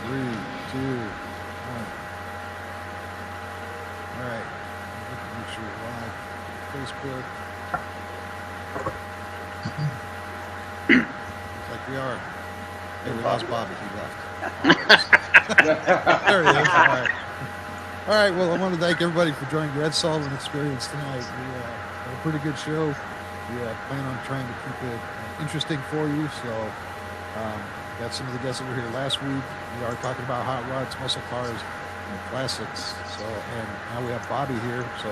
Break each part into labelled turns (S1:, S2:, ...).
S1: 3, 2, 1. All right. Make sure you're live. Facebook. Looks like we are. Hey, we lost Bobby. He left. There he is. All right. Well, I want to thank everybody for joining the Ed Sullivan Experience tonight. We had a pretty good show. We plan on trying to keep it interesting for you. So, got some of the guests that were here last week. We are talking about hot rods, muscle cars, and classics. So, and now we have Bobby here. So,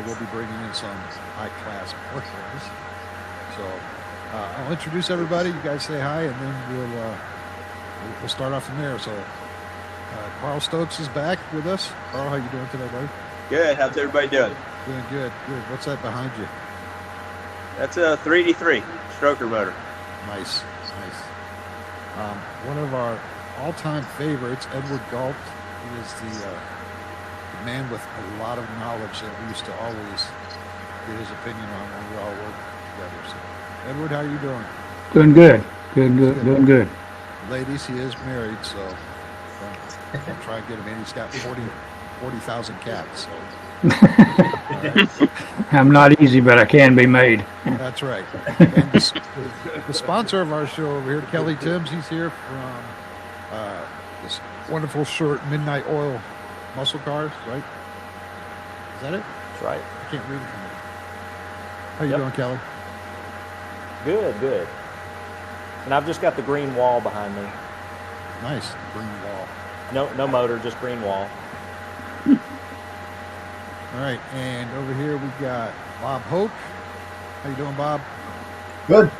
S1: we'll be bringing in some high-class Porsches. So, I'll introduce everybody. You guys say hi, and then we'll start off from there. So, Carl Stokes is back with us. Carl, how you doing today, buddy?
S2: Good. How's everybody doing?
S1: Doing good. Good. What's that behind you?
S2: That's a 383 stroker motor.
S1: Nice. One of our all-time favorites, Edward Gault. He is the man with a lot of knowledge that we used to always get his opinion on when we all worked together. So, Edward, how are you doing?
S3: Doing good. Doing good.
S1: Ladies, he is married, so I'll try and get him in. He's got 40,000 cats. So.
S3: I'm not easy, but I can be made.
S1: That's right. And the sponsor of our show over here, Kelley Timms, he's here from this wonderful shirt, Midnight Oil Muscle Cars, right? Is that it?
S4: That's right.
S1: I can't read it from here. How you doing, Kelley?
S4: Good. And I've just got the green wall behind me.
S1: Nice, green wall.
S4: No motor, just green wall.
S1: All right, and over here we got Bob Hoke. How you doing, Bob?
S5: Good.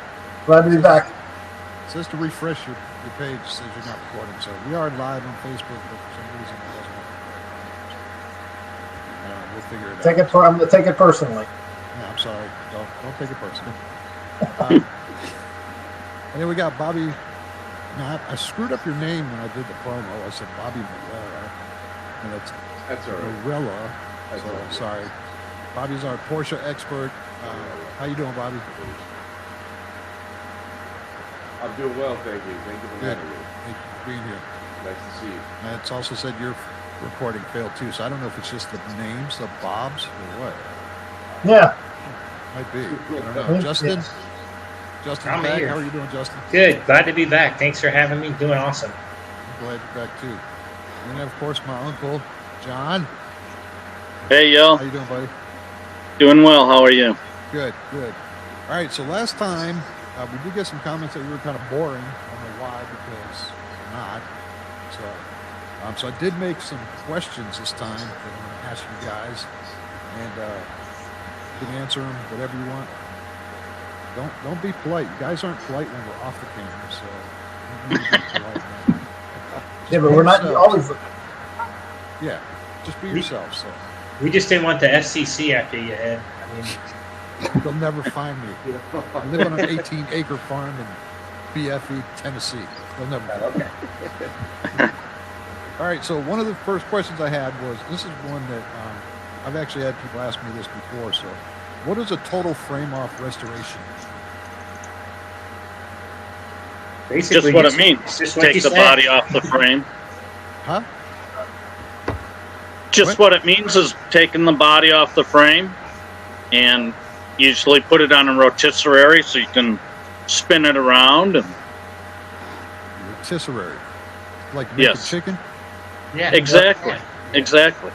S5: Glad to be back.
S1: It says to refresh your page, it says you're not recording. So we are live on Facebook, but for some reason it doesn't work. We'll figure it out.
S5: I'm going to take it personally.
S1: No, I'm sorry. Don't take it personally. And then we got Bobby. Now, I screwed up your name when I did the promo. I said Bobby Varela. And that's all right. Varela. So, sorry. Bobby's our Porsche expert. How you doing, Bobby?
S6: I'm doing well, thank you. Thank you for having me.
S1: Thank you for being here.
S6: Nice to see you.
S1: And it's also said your recording failed too, so I don't know if it's just the names of Bob's or what.
S5: Yeah.
S1: Might be. I don't know. Justin? Justin,
S7: I'm
S1: back.
S7: here.
S1: How are you doing, Justin?
S7: Good. Glad to be back. Thanks for having me. Doing awesome.
S1: I'm glad you're back too. And then, of course, my uncle, John.
S8: Hey, y'all.
S1: How you doing, buddy?
S8: Doing well. How are you?
S1: Good. All right, so last time we did get some comments that we were kind of boring. I don't know why, because we're not. So I did make some questions this time that I'm going to ask you guys, and you can answer them whatever you want. Don't be polite. You guys aren't polite when we're off the camera, so you need to be polite now.
S5: Yeah, but we're not always.
S1: Yeah, just be yourself. So
S7: We just didn't want the FCC after you, Ed. I mean,
S1: they'll never find me. I live on an 18-acre farm in BFE, Tennessee. They'll never find me.
S7: okay.
S1: All right, so one of the first questions I had was, this is one that I've actually had people ask me this before, so what is a total frame-off restoration?
S7: Basically,
S8: Just what it means.
S7: Just what you
S8: Take the
S7: said.
S8: body off the frame.
S1: Huh?
S8: Just what it means is taking the body off the frame and usually put it on a rotisserie so you can spin it around. And
S1: Rotisserie. Like making
S8: Yes.
S1: chicken?
S7: Yeah.
S8: exactly. Exactly.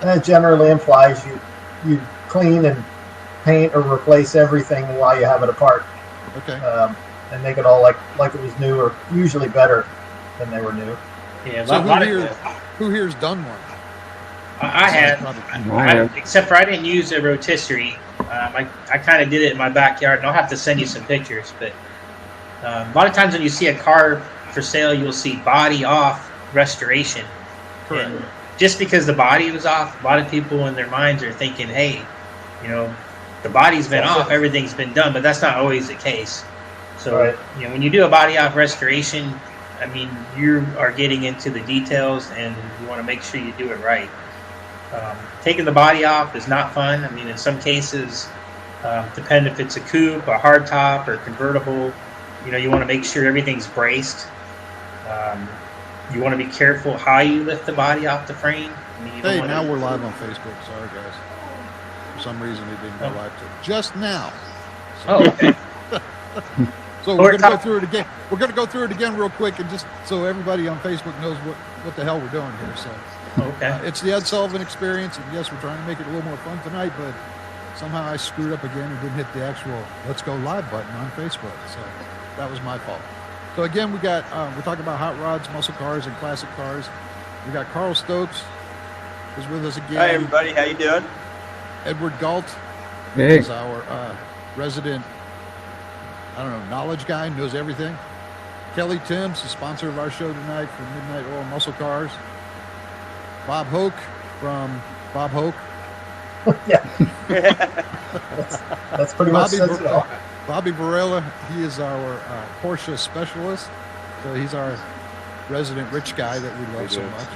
S5: And it generally implies you clean and paint or replace everything while you have it apart,
S1: Okay.
S5: and make it all like it was new, or usually better than they were new.
S7: Yeah.
S1: So
S7: a lot
S1: who here's done one?
S7: I have.
S3: I
S7: Except for I didn't use a rotisserie. I kind of did it in my backyard, and I'll have to send you some pictures. But a lot of times when you see a car for sale, you'll see body off restoration.
S1: Correct.
S7: And just because the body was off, a lot of people in their minds are thinking, hey, you know, the body's been off, everything's been done, but that's not always the case. So,
S5: Right.
S7: you know, when you do a body off restoration, I mean, you are getting into the details, and you want to make sure you do it right. Taking the body off is not fun. I mean, in some cases, depending if it's a coupe, a hardtop, or convertible, you know, you want to make sure everything's braced. You want to be careful how you lift the body off the frame. I mean, you don't
S1: Hey,
S7: wanna-
S1: now we're live on Facebook. Sorry, guys. For some reason, it didn't go live till just now.
S7: Oh, okay.
S1: So we're going to go through it again. We're going to go through it again real quick, and just so everybody on Facebook knows what the hell we're doing here. So
S7: Okay.
S1: it's the Ed Sullivan experience, and yes, we're trying to make it a little more fun tonight, but somehow I screwed up again and didn't hit the actual "Let's Go Live" button on Facebook. So that was my fault. So again, we're talking about hot rods, muscle cars, and classic cars. We got Carl Stokes is with us again.
S2: Hi, everybody. How you doing?
S1: Edward Gault
S3: Hey,
S1: is our resident, knowledge guy, knows everything. Kelley Timms, the sponsor of our show tonight for Midnight Oil Muscle Cars. Bob Hoke from Bob Hoke.
S5: Yeah, that's pretty much says it all.
S1: Bobby Varela, he is our Porsche specialist. So he's our resident rich guy that we love so
S6: doing?
S1: much.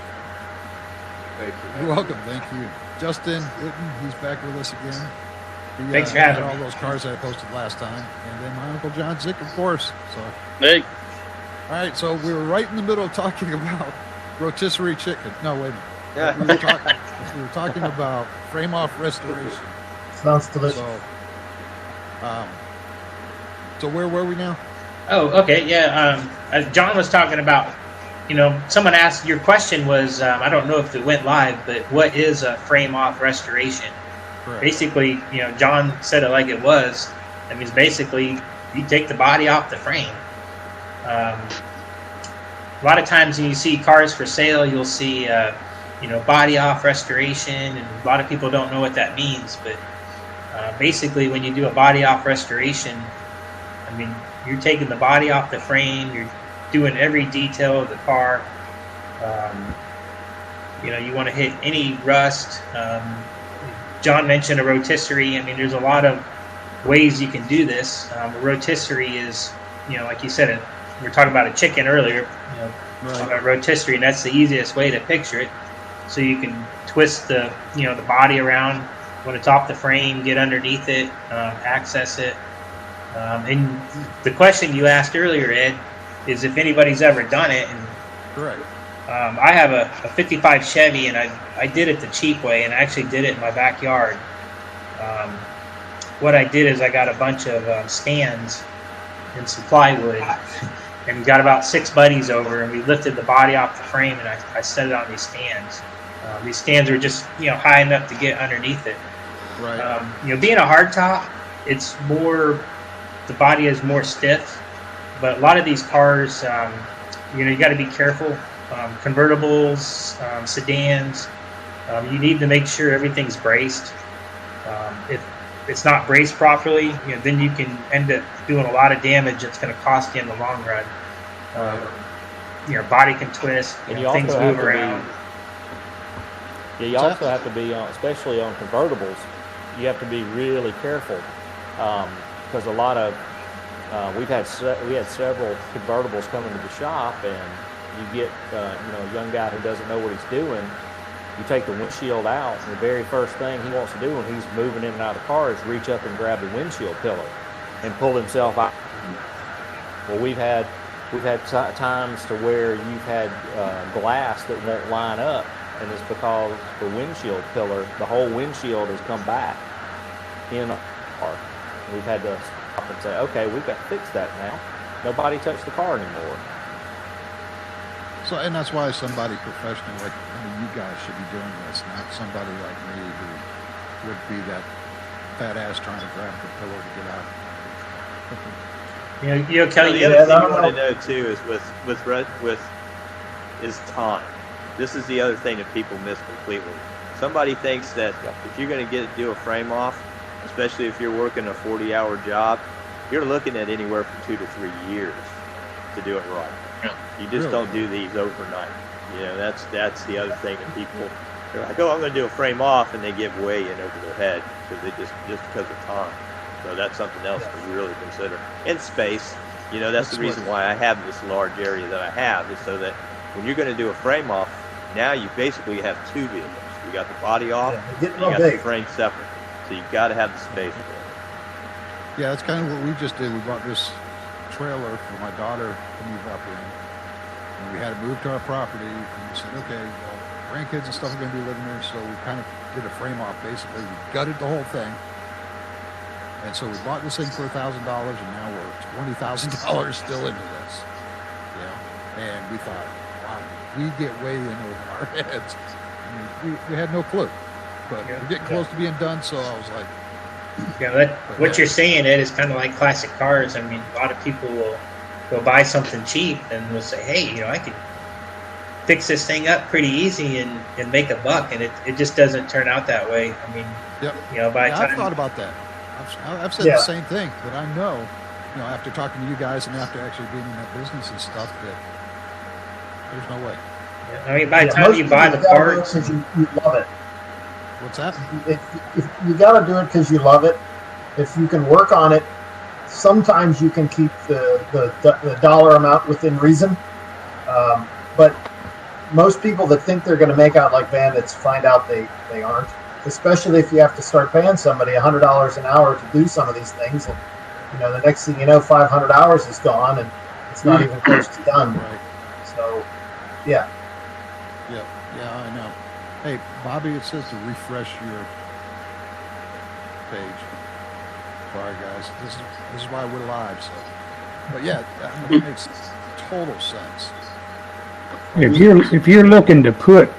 S6: Thank you.
S1: You're welcome. Thank you. Justin Whitten, he's back with us again. He,
S7: Thanks for
S1: had
S7: having
S1: all
S7: me.
S1: those cars that I posted last time. And then my Uncle John Zick, of course. So,
S8: Hey,
S1: all right. So we were right in the middle of talking about rotisserie chicken. No, wait a minute.
S2: Yeah.
S1: We were talking about frame off restoration.
S5: Sounds delicious.
S1: So where were we now?
S7: Oh, okay. Yeah. John was talking about, you know, someone asked, your question was, I don't know if it went live, but what is a frame off restoration?
S1: Correct.
S7: Basically, you know, John said it like it was. That means basically you take the body off the frame. A lot of times when you see cars for sale, you'll see, you know, body off restoration, and a lot of people don't know what that means. But basically, when you do a body off restoration, I mean, you're taking the body off the frame, you're doing every detail of the car. You know, you want to hit any rust. John mentioned a rotisserie. I mean, there's a lot of ways you can do this. A rotisserie is, you know, like you said, we were talking about a chicken earlier, you know, on a rotisserie, and that's the easiest way to picture it. So you can twist the, you know, the body around when it's off the frame, get underneath it, access it. And the question you asked earlier, Ed, is if anybody's ever done it. And
S1: Correct.
S7: I have a 55 Chevy, and I did it the cheap way, and I actually did it in my backyard. What I did is I got a bunch of stands and some plywood, and we got about 6 buddies over, and we lifted the body off the frame, and I set it on these stands. These stands are just, you know, high enough to get underneath it.
S1: Right.
S7: You know, being a hardtop, it's more, the body is more stiff, but a lot of these cars, you know, you got to be careful. Convertibles, sedans, you need to make sure everything's braced. If it's not braced properly, you know, then you can end up doing a lot of damage that's going to cost you in the long run. Your body can twist,
S4: And
S7: you
S4: you
S7: know, things
S4: also have
S7: move
S4: to
S7: around.
S4: Yeah, you also have to be, especially on convertibles, you have to be really careful because a lot of we had several convertibles come into the shop, and you get you know, a young guy who doesn't know what he's doing. You take the windshield out, and the very first thing he wants to do when he's moving in and out of the car is reach up and grab the windshield pillar and pull himself out. Well, we've had we've had times to where you've had glass that won't line up, and it's because the windshield pillar, the whole windshield has come back in our car. We've had to stop and say, okay, we've got to fix that now. Nobody touched the car anymore.
S1: So, and that's why somebody professional like you guys should be doing this, not somebody like me who would be that fat ass trying to grab the pillow to get out.
S5: Kelley,
S2: the other thing you want to know too is with is time. This is the other thing that people miss completely. Somebody thinks that if you're going to do a frame off, especially if you're working a 40-hour job, you're looking at anywhere from 2 to 3 years to do it right. You just don't do these overnight. That's the other thing that people, they're like, oh, I'm going to do a frame off, and they get way in over their head because they just because of time. So that's something else to really consider. And space, that's the reason why I have this large area that I have, is so that when you're going to do a frame off, now you basically have two vehicles. You got the body off, and you got the frame separate. So you've got to have the space for it.
S1: Yeah, that's kind of what we just did. We bought this trailer for my daughter to move up in, and we had to move to our property, and we said, okay, well, grandkids and stuff are going to be living there, so we kind of did a frame off. Basically, we gutted the whole thing, and so we bought this thing for $1,000, and now we're $20,000 still into this. And we thought, wow, we get way in over our heads. I mean, we had no clue, but we're getting close to being done, so I was like,
S7: what you're saying, Ed, is kind of like classic cars. I mean, a lot of people will buy something cheap and will say, hey, I could fix this thing up pretty easy and make a buck, and it just doesn't turn out that way. I mean, by the time...
S1: I've thought about that. I've said the same thing, but I know, after talking to you guys and after actually being in that business and stuff, that there's no way.
S7: I mean, by the time you buy the parts...
S5: You love it.
S1: What's that?
S5: If you got to do it because you love it. If you can work on it, sometimes you can keep the dollar amount within reason. But most people that think they're going to make out like bandits find out they aren't. Especially if you have to start paying somebody $100 an hour to do some of these things, and the next thing you know, 500 hours is gone, and it's not even close to done.
S1: Right.
S5: So, yeah,
S1: I know. Hey, Bobby, it says to refresh your page. Sorry, guys. This is why we're live. So, but yeah, it makes total sense.
S3: If you're looking to put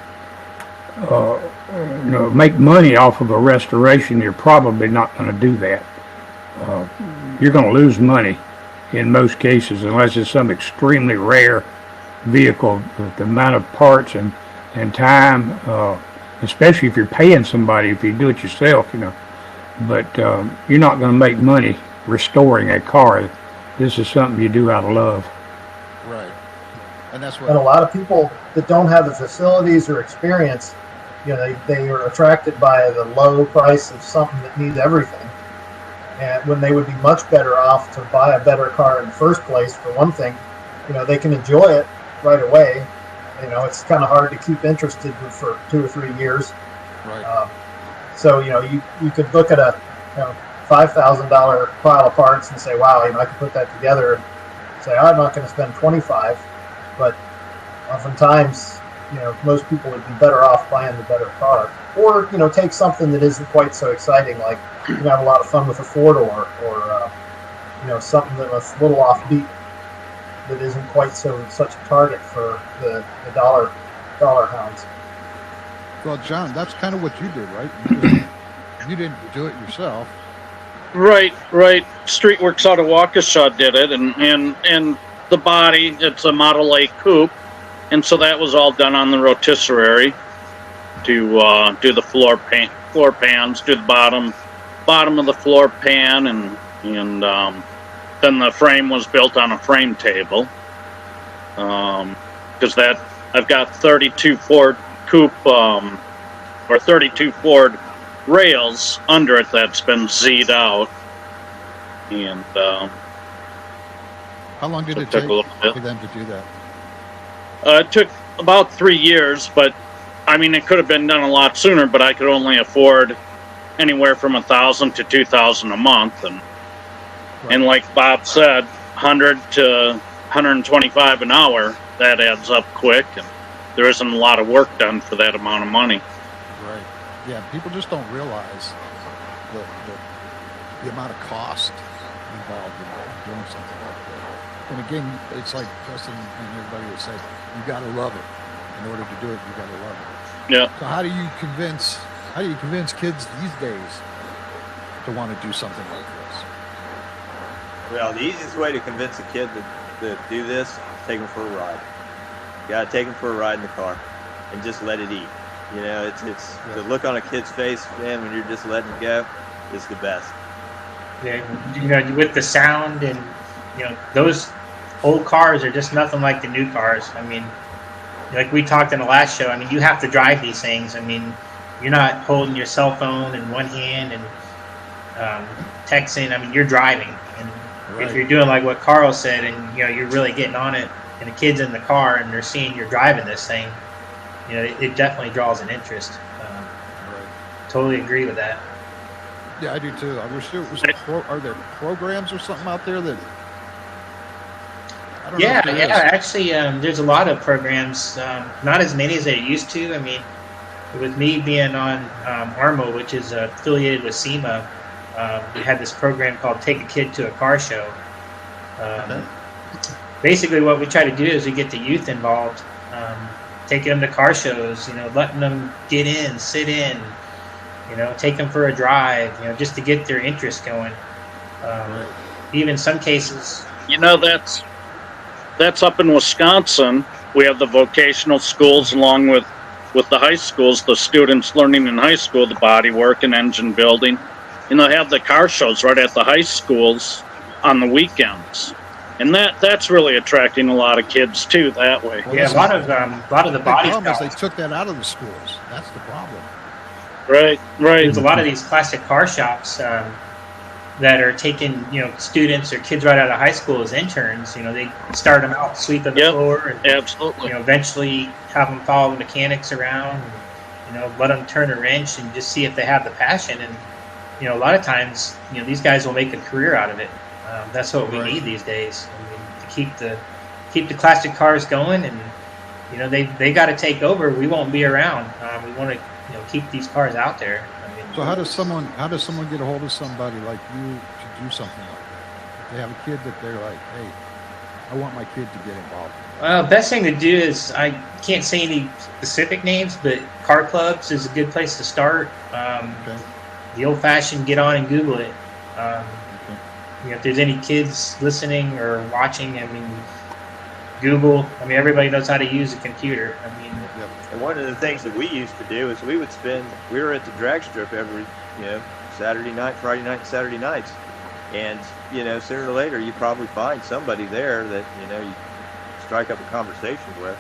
S3: make money off of a restoration, you're probably not going to do that. You're going to lose money in most cases unless it's some extremely rare vehicle with the amount of parts and time, especially if you're paying somebody. If you do it yourself, but you're not going to make money restoring a car. This is something you do out of love.
S1: Right. And that's what.
S5: And a lot of people that don't have the facilities or experience, they are attracted by the low price of something that needs everything. And when they would be much better off to buy a better car in the first place, for one thing, they can enjoy it right away. It's kind of hard to keep interested for 2 or 3 years.
S1: Right.
S5: So, you could look at a $5,000 pile of parts and say, wow, I could put that together and say, I'm not going to spend $25,000. But oftentimes, most people would be better off buying the better car. Or, take something that isn't quite so exciting, like you can have a lot of fun with a four-door, or, something that's a little offbeat that isn't quite such a target for the dollar hounds.
S1: Well, John, that's kind of what you did, right? You didn't do it yourself.
S8: Right. Streetworks out of Waukesha did it, and the body, it's a Model A coupe, and so that was all done on the rotisserie to do the floor pans, do the bottom of the floor pan, and then the frame was built on a frame table. Because I've got 32 Ford coupe or 32 Ford rails under it that's been Z'd out, and
S1: how long did it take for them to do that?
S8: It took about 3 years, but it could have been done a lot sooner. But I could only afford anywhere from $1,000 to $2,000 a month, and like Bob said, 100 to 125 an hour, that adds up quick, and there isn't a lot of work done for that amount of money.
S1: Right. Yeah, people just don't realize the amount of cost involved in doing something like that. And again, it's like Justin and everybody would say, you got to love it. In order to do it, you got to love it.
S8: Yeah.
S1: So how do you convince kids these days to want to do something like this?
S2: Well, the easiest way to convince a kid to do this is take them for a ride. You got to take them for a ride in the car and just let it eat. You know, it's the look on a kid's face, man, when you're just letting it go is the best.
S7: Yeah, you know, with the sound and, you know, those old cars are just nothing like the new cars. I mean, like we talked in the last show, I mean, you have to drive these things. I mean, you're not holding your cell phone in one hand and texting. I mean, you're driving. And if you're doing like what Carl said and, you know, you're really getting on it and the kid's in the car and they're seeing you're driving this thing, you know, it definitely draws an interest. Totally agree with that.
S1: Yeah, I do too. I wish there was are there programs or something out there that I don't know if there is.
S7: Actually, there's a lot of programs, not as many as there used to. I mean, with me being on ARMO, which is affiliated with SEMA, we had this program called Take a Kid to a Car Show. Basically, what we try to do is we get the youth involved, taking them to car shows, you know, letting them get in, sit in, you know, take them for a drive, you know, just to get their interest going. Even some cases,
S8: you know, that's up in Wisconsin. We have the vocational schools along with the high schools, the students learning in high school, the body work and engine building. You know, they have the car shows right at the high schools on the weekends. And that's really attracting a lot of kids too that way.
S7: Well, yeah, a lot of the body
S1: problem is
S7: shops.
S1: they took that out of the schools. That's the problem.
S8: Right.
S7: There's a lot of these classic car shops that are taking, you know, students or kids right out of high school as interns. You know, they start them out sweeping the floor, and
S8: absolutely,
S7: you know, eventually have them follow the mechanics around, and, you know, let them turn a wrench and just see if they have the passion. And, you know, a lot of times, you know, these guys will make a career out of it. That's what we need these days. I mean, to keep the classic cars going, and, you know, they got to take over. We won't be around. We want to, you know, keep these cars out there. I mean,
S1: so how does someone get a hold of somebody like you to do something like that? If they have a kid that they're like, hey, I want my kid to get involved.
S7: Well, best thing to do is, I can't say any specific names, but car clubs is a good place to start. The old-fashioned, get on and Google it. You know, if there's any kids listening or watching, I mean, Google. I mean, everybody knows how to use a computer. I mean,
S2: and one of the things that we used to do is we were at the drag strip every, you know, Saturday night, Friday night, and Saturday nights. And, you know, sooner or later, you probably find somebody there that, you know, you strike up a conversation with,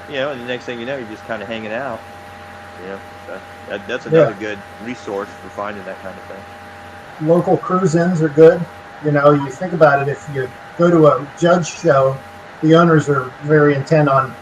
S2: you know, and the next thing you know, you're just kind of hanging out. You know, so that's another good resource for finding that kind of thing.
S5: Local cruise-ins are good. You know, you think about it, if you go to a judge show, the owners are very intent on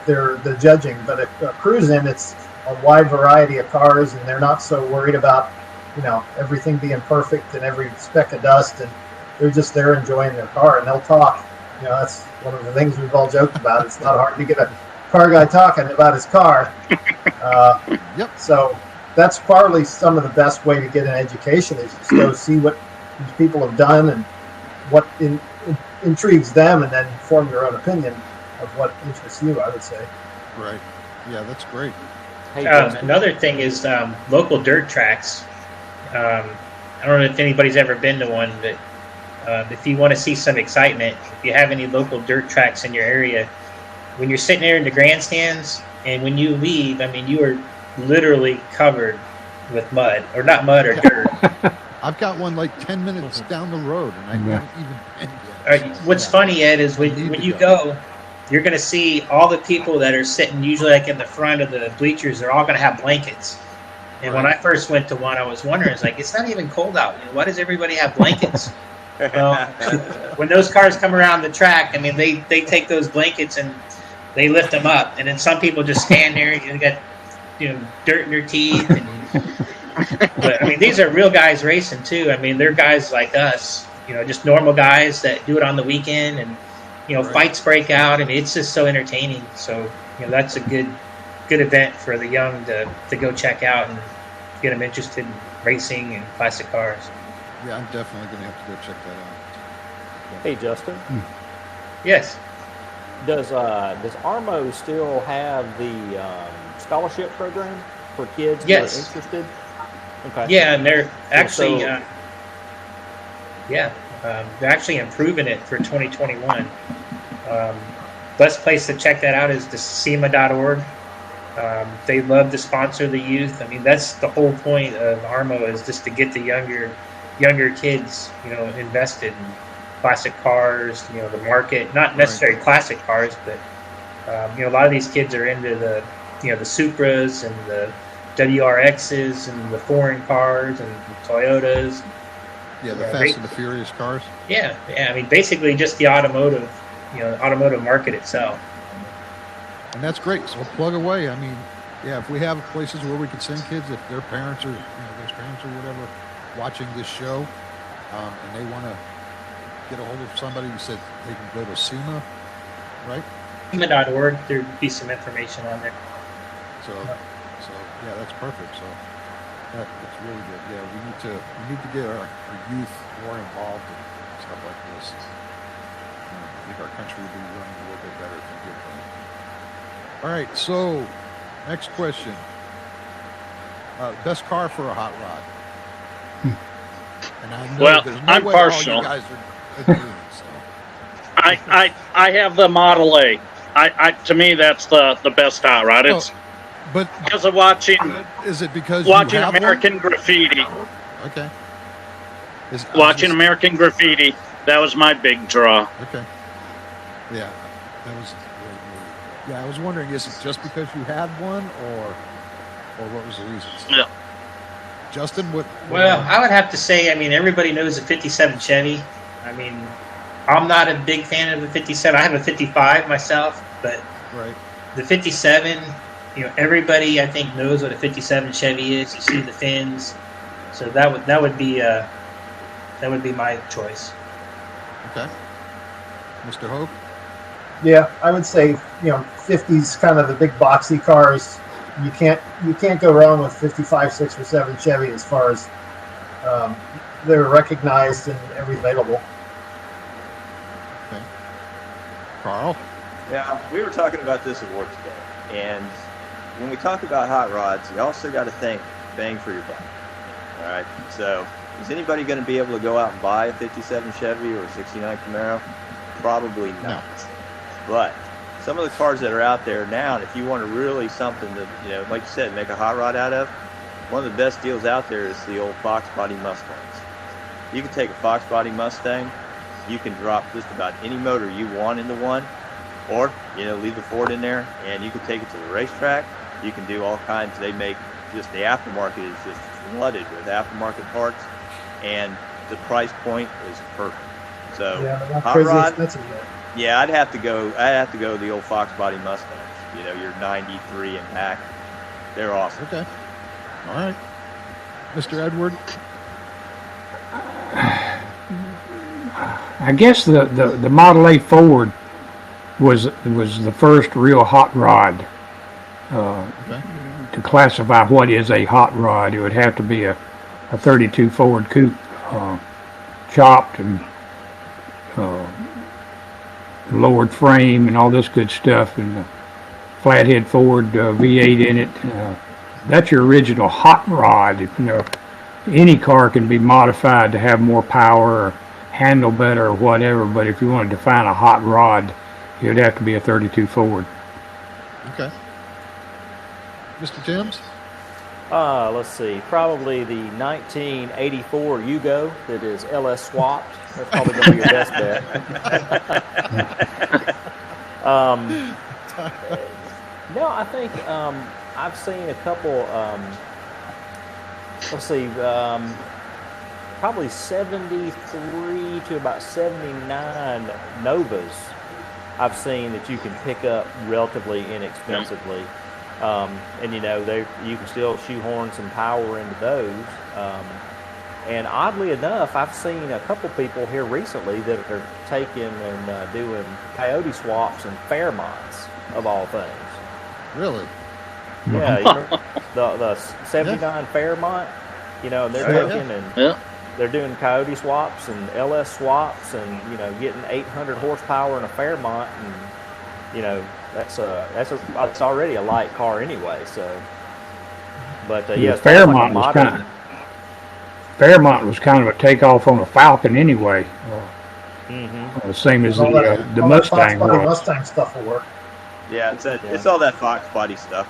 S5: the judging, but a cruise-in, it's a wide variety of cars, and they're not so worried about, you know, everything being perfect and every speck of dust, and they're just there enjoying their car, and they'll talk. You know, that's one of the things we've all joked about. It's not hard to get a car guy talking about his car. So that's probably some of the best way to get an education, is just go see what these people have done and what intrigues them, and then form your own opinion of what interests you, I would say.
S1: Right. Yeah, that's great.
S4: Hey,
S7: another thing is local dirt tracks. I don't know if anybody's ever been to one, but if you want to see some excitement, if you have any local dirt tracks in your area, when you're sitting there in the grandstands and when you leave, I mean, you are literally covered with mud, or not mud, or dirt.
S1: I've got one like 10 minutes down the road, and I haven't even been yet.
S7: All right, what's funny, Ed, is when you go, you're going to see all the people that are sitting usually like in the front of the bleachers, they're all going to have blankets. And when I first went to one, I was wondering, it's like, it's not even cold out. Why does everybody have blankets? Well, when those cars come around the track, I mean, they take those blankets and they lift them up. And then some people just stand there, you got, you know, dirt in their teeth. But, I mean, these are real guys racing, too. I mean, they're guys like us, you know, just normal guys that do it on the weekend. And,
S1: Right.
S7: fights break out. I mean, it's just so entertaining. So that's a good event for the young to go check out and get them interested in racing and classic cars.
S1: Yeah, I'm definitely going to have to go check that out.
S4: Hey, Justin,
S7: Yes.
S4: does Armo still have the scholarship program for kids
S7: Yes.
S4: who are interested? Okay.
S7: Yeah, and they're actually,
S4: So-
S7: they're actually improving it for 2021. Best place to check that out is the SEMA.org. They love to sponsor the youth. I mean, that's the whole point of Armo, is just to get the younger kids, invested in classic cars. The market, not necessarily classic cars, but a lot of these kids are into the Supras and the WRXs and the foreign cars and the Toyotas.
S1: Yeah, the Fast and the Furious cars.
S7: Yeah. I mean, basically just the automotive market itself.
S1: And that's great. So plug away. I mean, yeah, if we have places where we can send kids, if their parents or those parents or whatever watching this show, and they want to get a hold of somebody, you said they can go to SEMA, right?
S7: SEMA.org, there'd be some information on there.
S1: So yeah, that's perfect. So that's really good. Yeah, we need to get our youth more involved in stuff like this. I think our country will be running a little bit better if we did that. All right, so next question. Best car for a hot rod? And I know
S8: Well,
S1: there's no
S8: I'm
S1: way all
S8: partial.
S1: you guys are agreeing, so.
S8: I have the Model A. To me, that's the best hot rod. It's
S1: But
S8: because of watching
S1: is it because
S8: watching
S1: you have
S8: American Graffiti.
S1: one? Okay.
S8: Watching American Graffiti, that was my big draw.
S1: Okay. Yeah, that was. Yeah, I was wondering, is it just because you had one, or what was the reason?
S8: Yeah.
S1: Justin, what?
S7: Well, I would have to say, I mean, everybody knows the 57 Chevy. I mean, I'm not a big fan of the 57. I have a 55 myself, but
S1: Right.
S7: the 57, everybody I think knows what a 57 Chevy is. You see the fins, so that would be my choice.
S1: Okay. Mr. Hoke.
S5: Yeah, I would say 50's kind of the big boxy cars. You can't go wrong with 55, 6, or 7 Chevy as far as they're recognized and available.
S1: Okay. Carl.
S2: Yeah, we were talking about this at work today, and when we talk about hot rods, you also got to think bang for your buck. All right, so is anybody going to be able to go out and buy a 57 Chevy or a 69 Camaro? Probably not.
S1: No.
S2: But some of the cars that are out there now, and if you want to really something that, like you said, make a hot rod out of, one of the best deals out there is the old Fox body Mustangs. You can take a Fox body Mustang, you can drop just about any motor you want into one, or, leave the Ford in there, and you can take it to the racetrack. You can do all kinds. They make just the aftermarket is just flooded with aftermarket parts, and the price point is perfect. So,
S5: Yeah, but not
S2: hot
S5: crazy
S2: rod,
S5: expensive yet.
S2: yeah, I'd have to go the old Fox body Mustangs. Your 93 and back. They're awesome.
S1: Okay. All right. Mr. Edward.
S3: I guess the Model A Ford was the first real hot rod.
S1: Okay.
S3: To classify what is a hot rod, it would have to be a 32 Ford coupe, chopped and lowered frame and all this good stuff, and the flathead Ford V8 in it. That's your original hot rod. Any car can be modified to have more power or handle better or whatever, but if you want to define a hot rod, it would have to be a 32 Ford.
S1: Okay. Mr. Timms.
S4: Let's see. Probably the 1984 Yugo that is LS swapped. That's probably going to be your best bet. No, I think I've seen a couple. Let's see. Probably 73 to about 79 Novas I've seen that you can pick up relatively inexpensively. And you can still shoehorn some power into those. And oddly enough, I've seen a couple people here recently that are taking and doing coyote swaps and Fairmonts, of all things.
S1: Really?
S4: Yeah, you remember the 79 Fairmont, you know, and they're taking and they're doing coyote swaps and LS swaps and, you know, getting 800 horsepower in a Fairmont, and, you know, that's already a light car anyway, so. But yeah,
S3: Fairmont was kind of a takeoff on a Falcon anyway. The same as the Mustang.
S5: All that Mustang stuff will work.
S2: Yeah, it's all that Fox body stuff.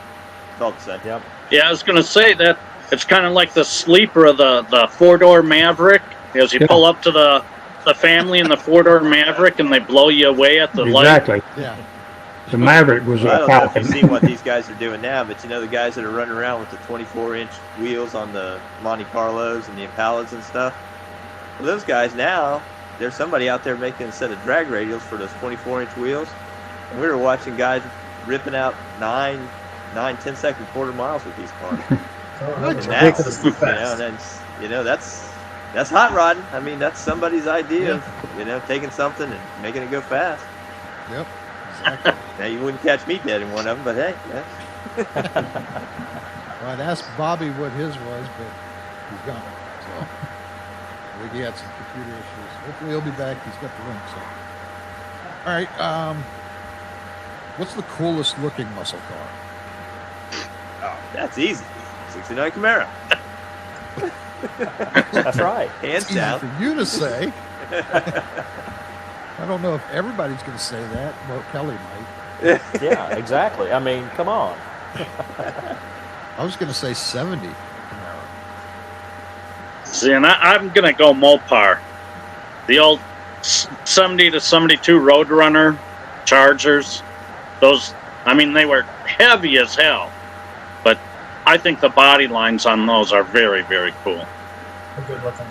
S2: It's all the same.
S4: Yep.
S8: Yeah, I was going to say that it's kind of like the sleeper of the four-door Maverick. As you pull up to the family in the four-door Maverick, and they blow you away at the light.
S3: Exactly.
S1: Yeah.
S3: The Maverick was
S2: I
S3: a
S2: don't know if
S3: Falcon.
S2: you've seen what these guys are doing now, but you know the guys that are running around with the 24-inch wheels on the Monte Carlos and the Impalas and stuff? Well, those guys now, there's somebody out there making a set of drag radials for those 24-inch wheels. And we were watching guys ripping out 10-second quarter miles with these cars.
S5: It's ridiculously fast.
S2: That's hot rodding. I mean, that's somebody's idea of, you know, taking something and making it go fast.
S1: Yep. Exactly.
S2: Now, you wouldn't catch me dead in one of them, but hey. Yeah.
S1: Well, I'd asked Bobby what his was, but he's gone. So I think he had some computer issues. Hopefully he'll be back. He's got the link. So, all right. What's the coolest looking muscle car?
S2: Oh, that's easy. 69 Camaro.
S4: That's right.
S2: Hands
S1: Easy
S2: down.
S1: for you to say. I don't know if everybody's going to say that. Well, Kelley might.
S4: Yeah, exactly. I mean, come on.
S1: I was going to say 70 Camaro.
S8: See, and I'm going to go Mopar. The old 70 to 72 Roadrunner Chargers. Those, I mean, they were heavy as hell. But I think the body lines on those are very, very cool.
S5: They're good looking.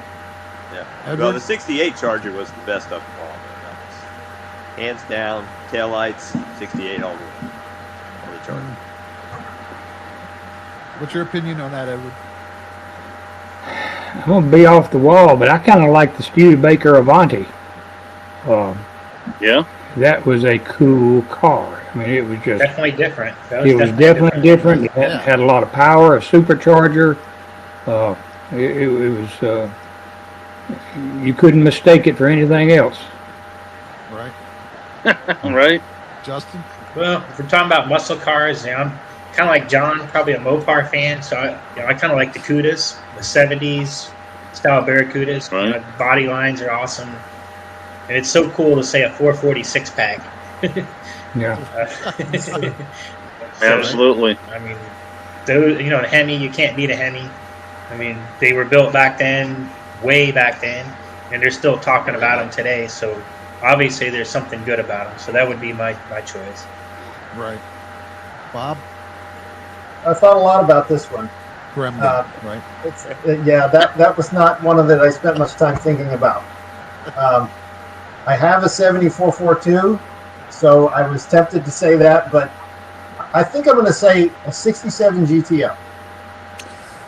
S2: Yeah.
S1: Edward?
S2: Well, the 68 Charger was the best of them all. Hands down, taillights, 68 all the way. All the Charger.
S1: What's your opinion on that, Edward?
S3: I'm going to be off the wall, but I kind of like the Studebaker Avanti.
S8: Yeah?
S3: That was a cool car. I mean, it was just...
S7: Definitely different.
S3: It was definitely different. It had a lot of power, a supercharger. It was... you couldn't mistake it for anything else.
S1: Right.
S8: Right?
S1: Justin?
S7: Well, if we're talking about muscle cars, you know, I'm kind of like John, probably a Mopar fan. So I kind of like the Cudas, the 70s style Barracudas.
S8: Right.
S7: You know, the body lines are awesome, and it's so cool to say a 446 pack.
S3: Yeah.
S8: Absolutely.
S7: I mean, those, you know, the Hemi, you can't beat a Hemi. I mean, they were built back then, way back then, and they're still talking about them today. So obviously there's something good about them. So that would be my choice.
S1: Right. Bob?
S5: I thought a lot about this one.
S1: Gremlin, right?
S5: That was not one of that I spent much time thinking about. I have a 7442, so I was tempted to say that, but I think I'm going to say a 67 GTO.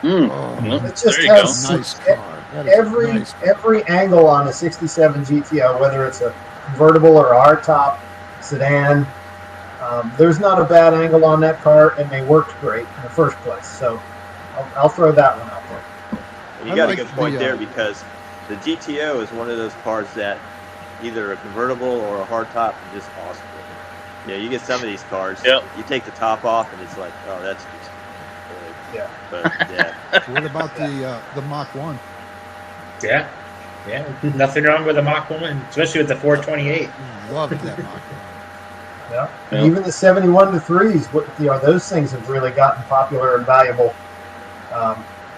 S5: It just has
S1: nice car.
S5: every angle on a 67 GTO, whether it's a convertible or a hardtop sedan. There's not a bad angle on that car, and they worked great in the first place. So I'll throw that one out there.
S2: You got a good point there, because the GTO is one of those cars that either a convertible or a hardtop is just awesome. Yeah, you get some of these cars, you take the top off, and it's like, oh, that's just good.
S5: Yeah.
S2: But, yeah.
S1: What about the Mach 1?
S7: Yeah. Nothing wrong with the Mach 1, especially with the 428.
S1: Love that Mach 1.
S5: Yeah. And even the 71 to 3s, those things have really gotten popular and valuable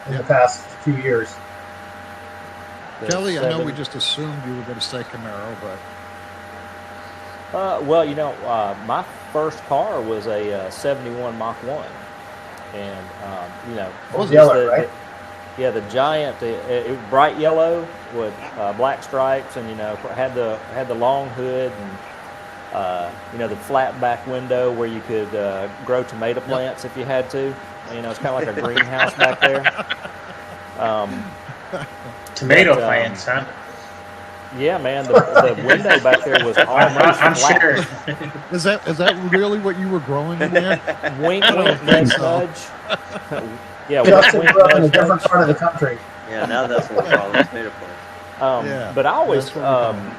S5: in the past few years.
S1: Kelley, I know we just assumed you were going to say Camaro, but...
S4: Well, you know, my first car was a 71 Mach 1. And, you know...
S5: It was yellow, right?
S4: The giant, bright yellow with black stripes, and, you know, had the long hood and, you know, the flat back window where you could grow tomato plants if you had to. You know, it's kind of like a greenhouse back there.
S7: Tomato
S4: But,
S7: plants, huh?
S4: Yeah, man, the window back there was almost
S7: I'm
S4: flat.
S7: sure.
S1: Is that really what you were growing in there?
S4: Wink,
S1: I don't
S4: wink,
S1: think
S4: nudge,
S1: so.
S4: nudge. Yeah,
S5: Justin
S4: wink,
S5: grew up in a
S4: nudge,
S5: different
S4: nudge.
S5: part of the country.
S2: Yeah, now that's no problem. Tomato plants.
S1: Yeah,
S4: But I always,
S1: that's what we call them.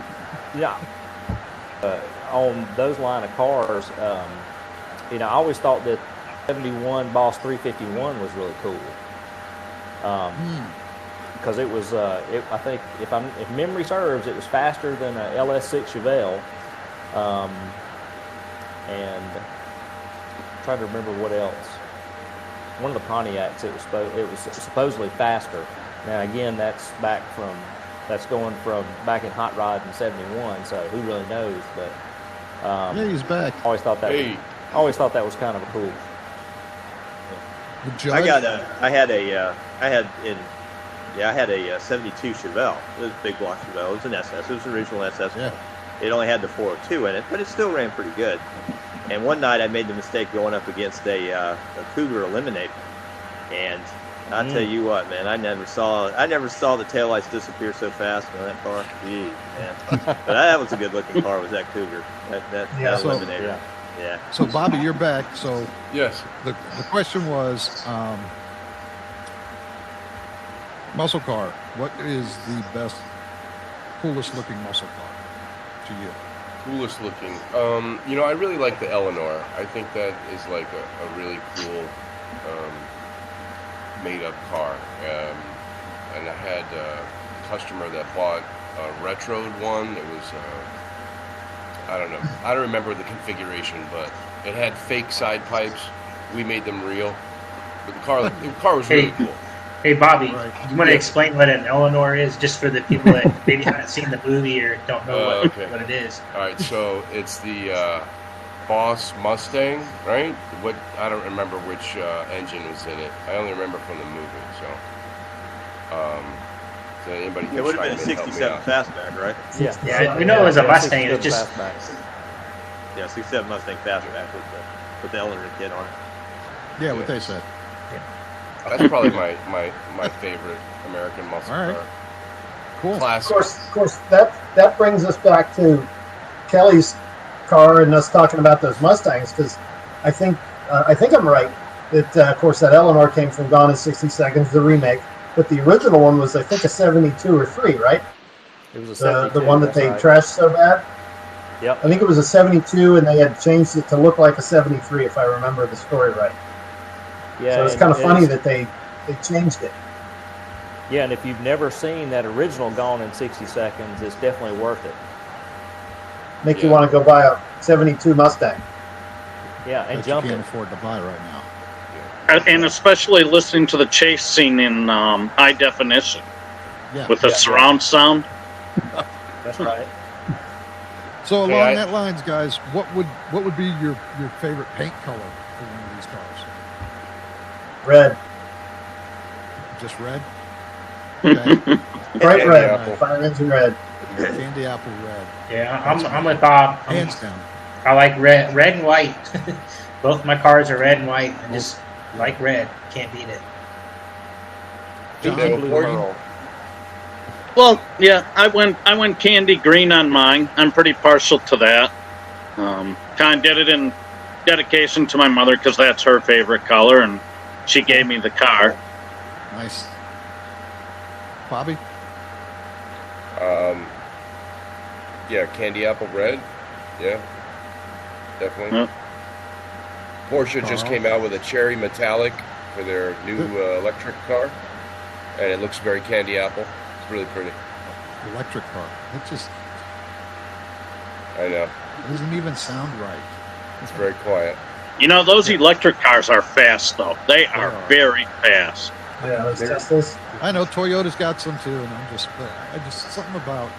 S4: yeah, on those line of cars, I always thought that 71 Boss 351 was really cool. Because it was, I think if memory serves, it was faster than a LS6 Chevelle, and I'm trying to remember what else. One of the Pontiacs, it was supposedly faster. Now again, that's going from back in Hot Rod in '71, so who really knows? But
S1: Yeah, he's back.
S4: I always thought that. Always thought that was kind of a cool.
S1: The Judge.
S2: I had a 72 Chevelle. It was a big block Chevelle. It was an SS. It was an original SS.
S1: Yeah.
S2: It only had the 402 in it, but it still ran pretty good. And one night I made the mistake going up against a Cougar Eliminator, and I'll tell you what, man, I never saw the taillights disappear so fast in that car. Gee, man. But that was a good looking car. Was that Cougar? That
S1: So-
S2: Eliminator? Yeah.
S1: So Bobby, you're back. So
S6: Yes.
S1: the question was, muscle car. What is the best, coolest looking muscle car to you?
S6: Coolest looking. I really like the Eleanor. I think that is like a really cool made up car. And I had a customer that bought a retroed one. It was, I don't know. I don't remember the configuration, but it had fake side pipes. We made them real. But the car was really cool.
S7: Hey, Bobby,
S1: Right.
S7: you want to explain what an Eleanor is, just for the people that maybe haven't seen the movie or don't know what it is?
S6: All right, so it's the Boss Mustang, right? I don't remember which engine was in it. I only remember from the movie. So anybody can
S2: It would have been a
S6: chime in and help me
S2: 67
S6: out.
S2: fastback, right?
S7: Yeah, we know it was a Mustang. It was just
S2: Yeah, 67 Mustang fastback with the Eleanor kit on it.
S1: Yeah, what they said.
S6: That's probably my favorite American muscle
S1: All right.
S6: car.
S1: Cool.
S6: Classic.
S5: Of course, that brings us back to Kelley's car and us talking about those Mustangs, because I think I'm right that of course that Eleanor came from Gone in 60 Seconds, the remake, but the original one was I think a 72 or 3, right?
S4: It was a 72,
S5: The one that
S4: that's
S5: they
S4: right.
S5: trashed so bad.
S4: Yep.
S5: I think it was a 72, and they had changed it to look like a 73, if I remember the story right.
S4: Yeah.
S5: So it's
S4: and
S5: kind of funny
S4: it's-
S5: that they changed it.
S4: Yeah, and if you've never seen that original Gone in 60 Seconds, it's definitely worth it.
S5: Make you want to go buy a 72 Mustang.
S4: Yeah, and
S1: That you
S4: jump
S1: can't
S4: it.
S1: afford to buy right now.
S8: And especially listening to the chase scene in high definition
S1: Yeah.
S8: with the surround sound.
S4: That's right.
S1: So along
S6: Hey,
S1: that lines, guys, what would be your favorite paint color for one of these cars?
S5: Red.
S1: Just red? Okay.
S5: Bright
S6: Candy
S5: red.
S6: apple.
S5: Fire engine red.
S1: Candy apple red.
S7: Yeah, I'm with Bob.
S1: Hands down.
S7: I like red and white. Both my cars are red and white. I just like red. Can't beat it.
S1: John,
S4: Blue
S6: Gordon?
S4: Pearl.
S8: Well, yeah, I went candy green on mine. I'm pretty partial to that. Kind of did it in dedication to my mother because that's her favorite color, and she gave me the car.
S1: Nice. Bobby?
S6: Yeah, candy apple red. Yeah, definitely.
S8: Yep.
S6: Porsche just
S1: Carl?
S6: came out with a cherry metallic for their new electric car, and it looks very candy apple. It's really pretty.
S1: Electric car. It just
S6: I know.
S1: doesn't even sound right.
S6: It's very quiet.
S8: You know, those electric cars are fast, though. They are
S1: are.
S8: very fast.
S5: Yeah, those Teslas.
S1: I know Toyota's got some too, and I just something about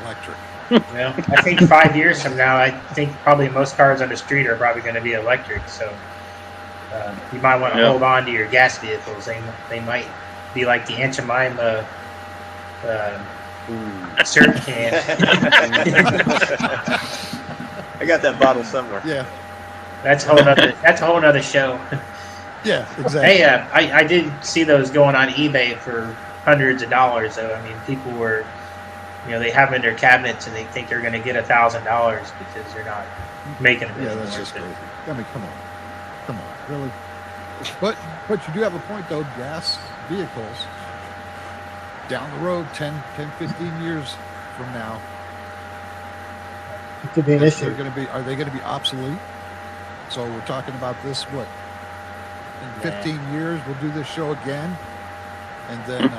S1: electric.
S7: Well, I think 5 years from now, I think probably most cars on the street are probably going to be electric. So you might want to
S8: Yeah.
S7: hold on to your gas vehicles. They might be like the Aunt Jemima syrup can.
S2: I got that bottle somewhere.
S1: Yeah.
S7: That's a whole nother show.
S1: Yeah, exactly.
S7: Hey, I did see those going on eBay for hundreds of dollars. Though I mean, people were, they have them in their cabinets and they think they're going to get $1,000 because they're not making them.
S1: Yeah, that's just crazy. I mean, come on, really. But you do have a point though. Gas vehicles down the road, 10, 15 years from now,
S5: It could be an issue.
S1: Are they going to be obsolete? So we're talking about this, what, in 15 years, we'll do this show again, and then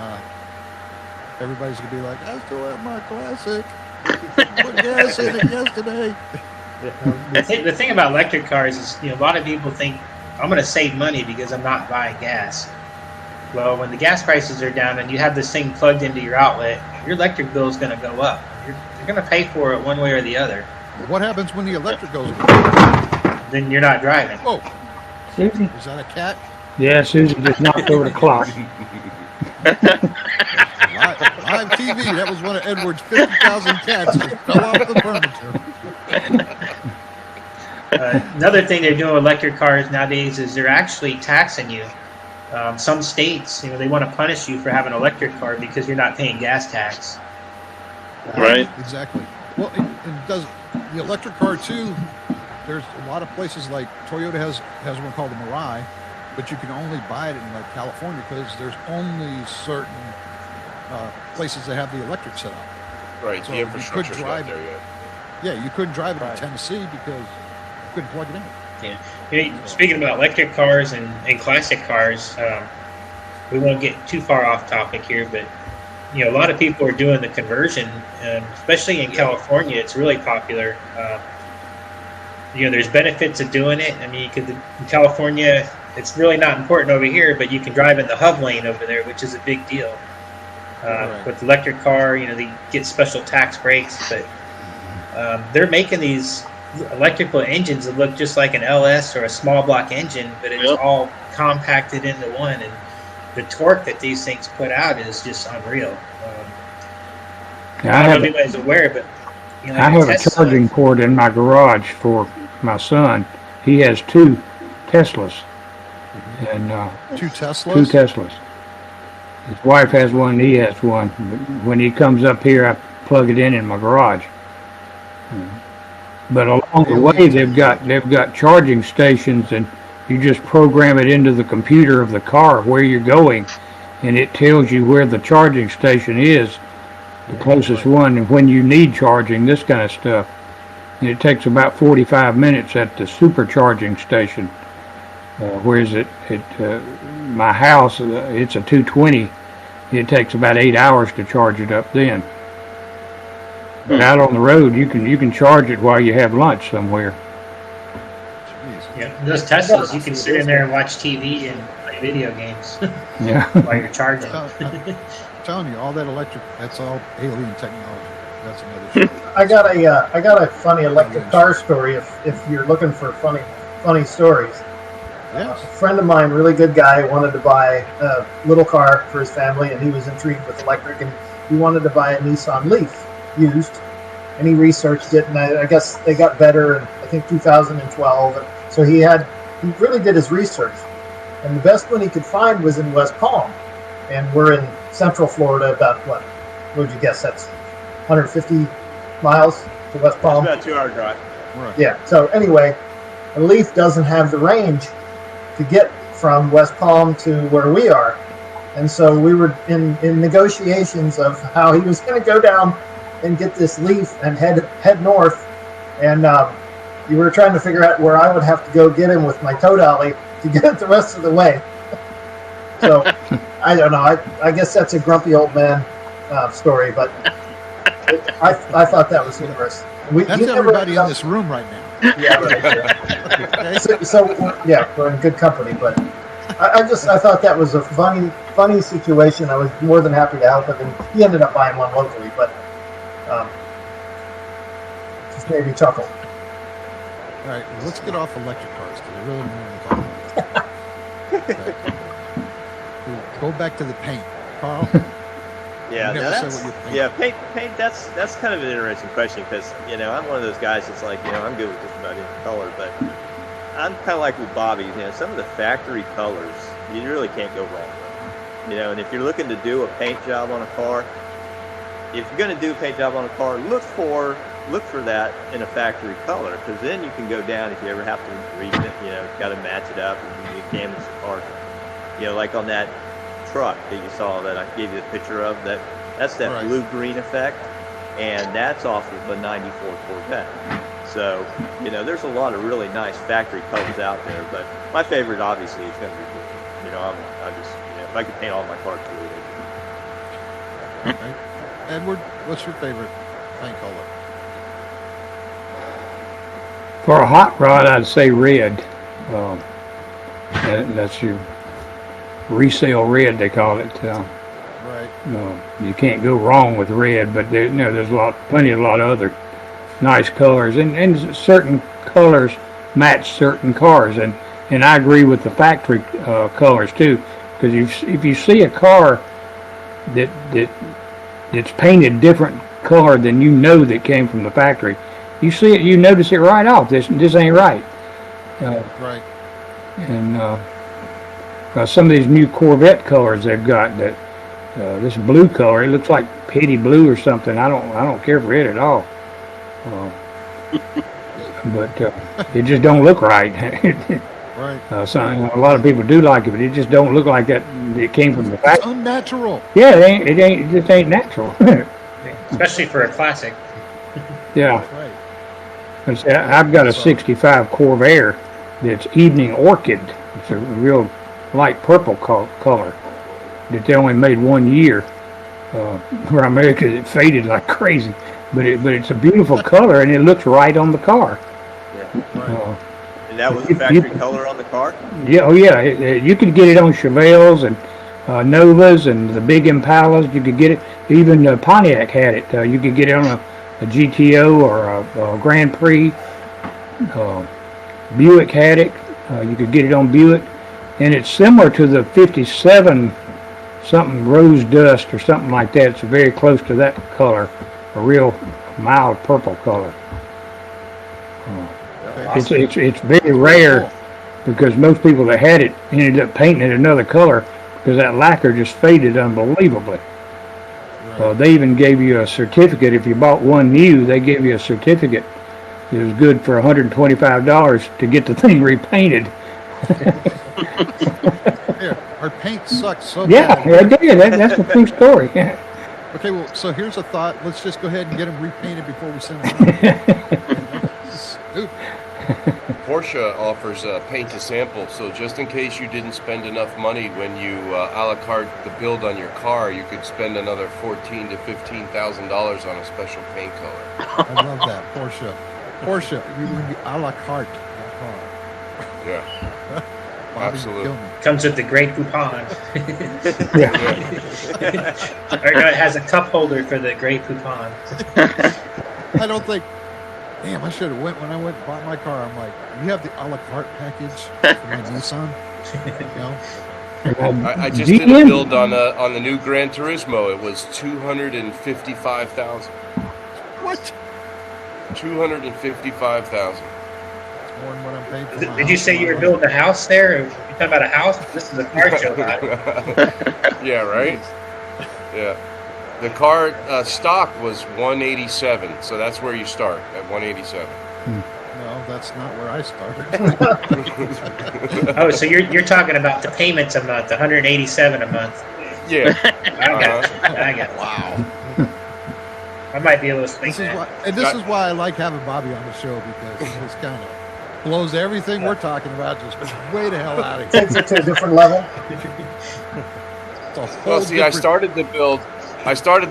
S1: everybody's going to be like, I still have my classic. Put gas in it yesterday.
S7: The thing about electric cars is, a lot of people think, I'm going to save money because I'm not buying gas. Well, when the gas prices are down and you have this thing plugged into your outlet, your electric bill is going to go up. You're going to pay for it one way or the other.
S1: What happens when the electric goes away?
S7: Then you're not driving.
S1: Oh,
S3: Susie?
S1: is that a cat?
S3: Yeah, Susie just knocked over the clock.
S1: Live TV. That was one of Edward's 50,000 cats that fell off the furniture.
S7: Another thing they're doing with electric cars nowadays is they're actually taxing you. Some states, they want to punish you for having an electric car because you're not paying gas tax.
S8: Right.
S1: Exactly. Well, it does the electric car too. There's a lot of places like Toyota has one called the Mirai, but you can only buy it in like California because there's only certain places that have the electric set up.
S6: Right,
S1: So
S6: the
S1: you
S6: infrastructure's
S1: couldn't
S6: not
S1: drive
S6: there yet.
S1: Yeah, you couldn't drive it
S4: Right.
S1: in Tennessee because you couldn't plug it in.
S7: Yeah. Speaking about electric cars and classic cars, we won't get too far off topic here, but a lot of people are doing the conversion, especially in California. It's really popular. There's benefits of doing it. I mean, in California, it's really not important over here, but you can drive in the hub lane over there, which is a big deal.
S1: Right.
S7: With the electric car, they get special tax breaks, but they're making these electrical engines that look just like an LS or a small block engine, but it's all compacted into one, and the torque that these things put out is just unreal. I don't know if anybody's aware, but
S3: I have a charging port in my garage for my son. He has 2 Teslas, and
S1: 2 Teslas.
S3: 2 Teslas. His wife has one, he has one. But when he comes up here, I plug it in my garage. But along the way, they've got charging stations, and you just program it into the computer of the car where you're going, and it tells you where the charging station is, the closest one, and when you need charging, this kind of stuff. And it takes about 45 minutes at the supercharging station. Whereas my house, it's a 220. It takes about 8 hours to charge it up then. But out on the road, you can charge it while you have lunch somewhere.
S7: Yeah, those Teslas, you can sit in there and watch TV and play video games
S3: Yeah.
S7: while you're charging.
S1: I'm telling you, all that electric, that's all alien technology. That's another show.
S5: I got a funny electric car story. If you're looking for funny stories,
S1: Yes.
S5: a friend of mine, really good guy, wanted to buy a little car for his family, and he was intrigued with electric, and he wanted to buy a Nissan Leaf used, and he researched it, and I guess they got better in I think 2012. And so he really did his research, and the best one he could find was in West Palm, and we're in Central Florida. About what would you guess? That's 150 miles to West Palm.
S2: It's about a 2-hour drive.
S1: Right.
S5: Yeah. So anyway, a Leaf doesn't have the range to get from West Palm to where we are, and so we were in negotiations of how he was going to go down and get this Leaf and head north, and you were trying to figure out where I would have to go get him with my tow dolly to get it the rest of the way. So I don't know. I guess that's a grumpy old man story, but I thought that was humorous.
S1: That's everybody in this room right now.
S5: Yeah, right.
S1: Okay.
S5: So yeah, we're in good company. But I thought that was a funny situation. I was more than happy to help him, and he ended up buying one locally, but just made me chuckle.
S1: All right, well, let's get off electric cars because I really don't want to talk about it. Okay. Go back to the paint, Carl.
S2: Yeah,
S1: You
S2: now
S1: never say what you think.
S2: paint. That's kind of an interesting question because I'm one of those guys that's like I'm good with just about any color, but I'm kind of like with Bobby. Some of the factory colors you really can't go wrong with. You know, and if you're looking to do a paint job on a car, if you're going to do a paint job on a car, look for that in a factory color, because then you can go down if you ever have to read it. You know, got to match it up and you canvas the car. You know, like on that truck that you saw that I gave you the picture of, that's that
S1: Right.
S2: blue-green effect, and that's off of a '94 Corvette. So, you know, there's a lot of really nice factory colors out there, but my favorite obviously is going to be blue. You know, I just, you know, if I could paint all my cars blue.
S1: Okay. Edward, what's your favorite paint color?
S3: For a hot rod, I'd say red. That's your resale red, they call it.
S1: Right.
S3: You can't go wrong with red, but there, there's a lot of other nice colors, and certain colors match certain cars, and I agree with the factory colors too, because if you see a car that's painted different color than that came from the factory, you see it, you notice it right off. This ain't right.
S1: Right.
S3: And some of these new Corvette colors they've got, that this blue color, it looks like petty blue or something. I don't care for it at all. But it just don't look right.
S1: Right.
S3: A lot of people do like it, but it just don't look like that. It came from the
S1: It's
S3: factory.
S1: unnatural.
S3: Yeah, it just ain't natural.
S7: Especially for a classic.
S3: Yeah.
S1: Right.
S3: I've got a '65 Corvair that's evening orchid. It's a real light purple color that they only made 1 year where I made it, because it faded like crazy. But it's a beautiful color, and it looks right on the car.
S2: Yeah.
S1: Right.
S2: And that was the factory color on the car?
S3: Yeah, oh yeah. You could get it on Chevelles and Novas and the big Impalas. You could get it. Even Pontiac had it. You could get it on a GTO or a Grand Prix. Buick had it. You could get it on Buick, and it's similar to the '57 something Rose Dust or something like that. It's very close to that color, a real mild purple color. It's very rare, because most people that had it ended up painting it another color, because that lacquer just faded unbelievably.
S1: Right.
S3: They even gave you a certificate. If you bought one new, they gave you a certificate. It was good for $125 to get the thing repainted.
S1: Yeah, our paint sucks so
S3: Yeah,
S1: bad.
S3: I did. That's a true story.
S1: Okay, well, so here's a thought. Let's just go ahead and get them repainted before we send them. Stupid.
S6: Porsche offers paint to sample, so just in case you didn't spend enough money when you a la carte the build on your car, you could spend another $14,000 to $15,000 on a special paint color.
S1: I love that. Porsche, you a la carte your car.
S6: Yeah,
S1: Bobby
S6: absolutely.
S1: Gilman.
S7: Comes with the Grey Poupon.
S3: Yeah.
S7: Or no, it has a cup holder for the Grey Poupon.
S1: I don't think. Damn, I should have went when I went and bought my car. I'm like, you have the a la carte package for my Nissan? You know?
S6: I just did a build on the new Gran Turismo. It was $255,000.
S1: What?
S6: $255,000.
S1: More than what I'm paying for my
S7: Did you
S1: house.
S7: say you were building a house there? Or you talking about a house? This is a car show.
S6: Yeah, right. Yeah. The car stock was 187, so that's where you start, at 187.
S1: No, that's not where I started.
S7: Oh, so you're talking about the payments a month, 187 a month.
S6: Yeah.
S7: I got it.
S1: Wow.
S7: I might be able to think
S1: This is
S7: that.
S1: why, and this is why I like having Bobby on the show, because it just kind of blows everything we're talking about just way the hell out of here.
S5: Takes it to a different level.
S1: It's a whole
S6: Well, see, I
S1: different-
S6: started the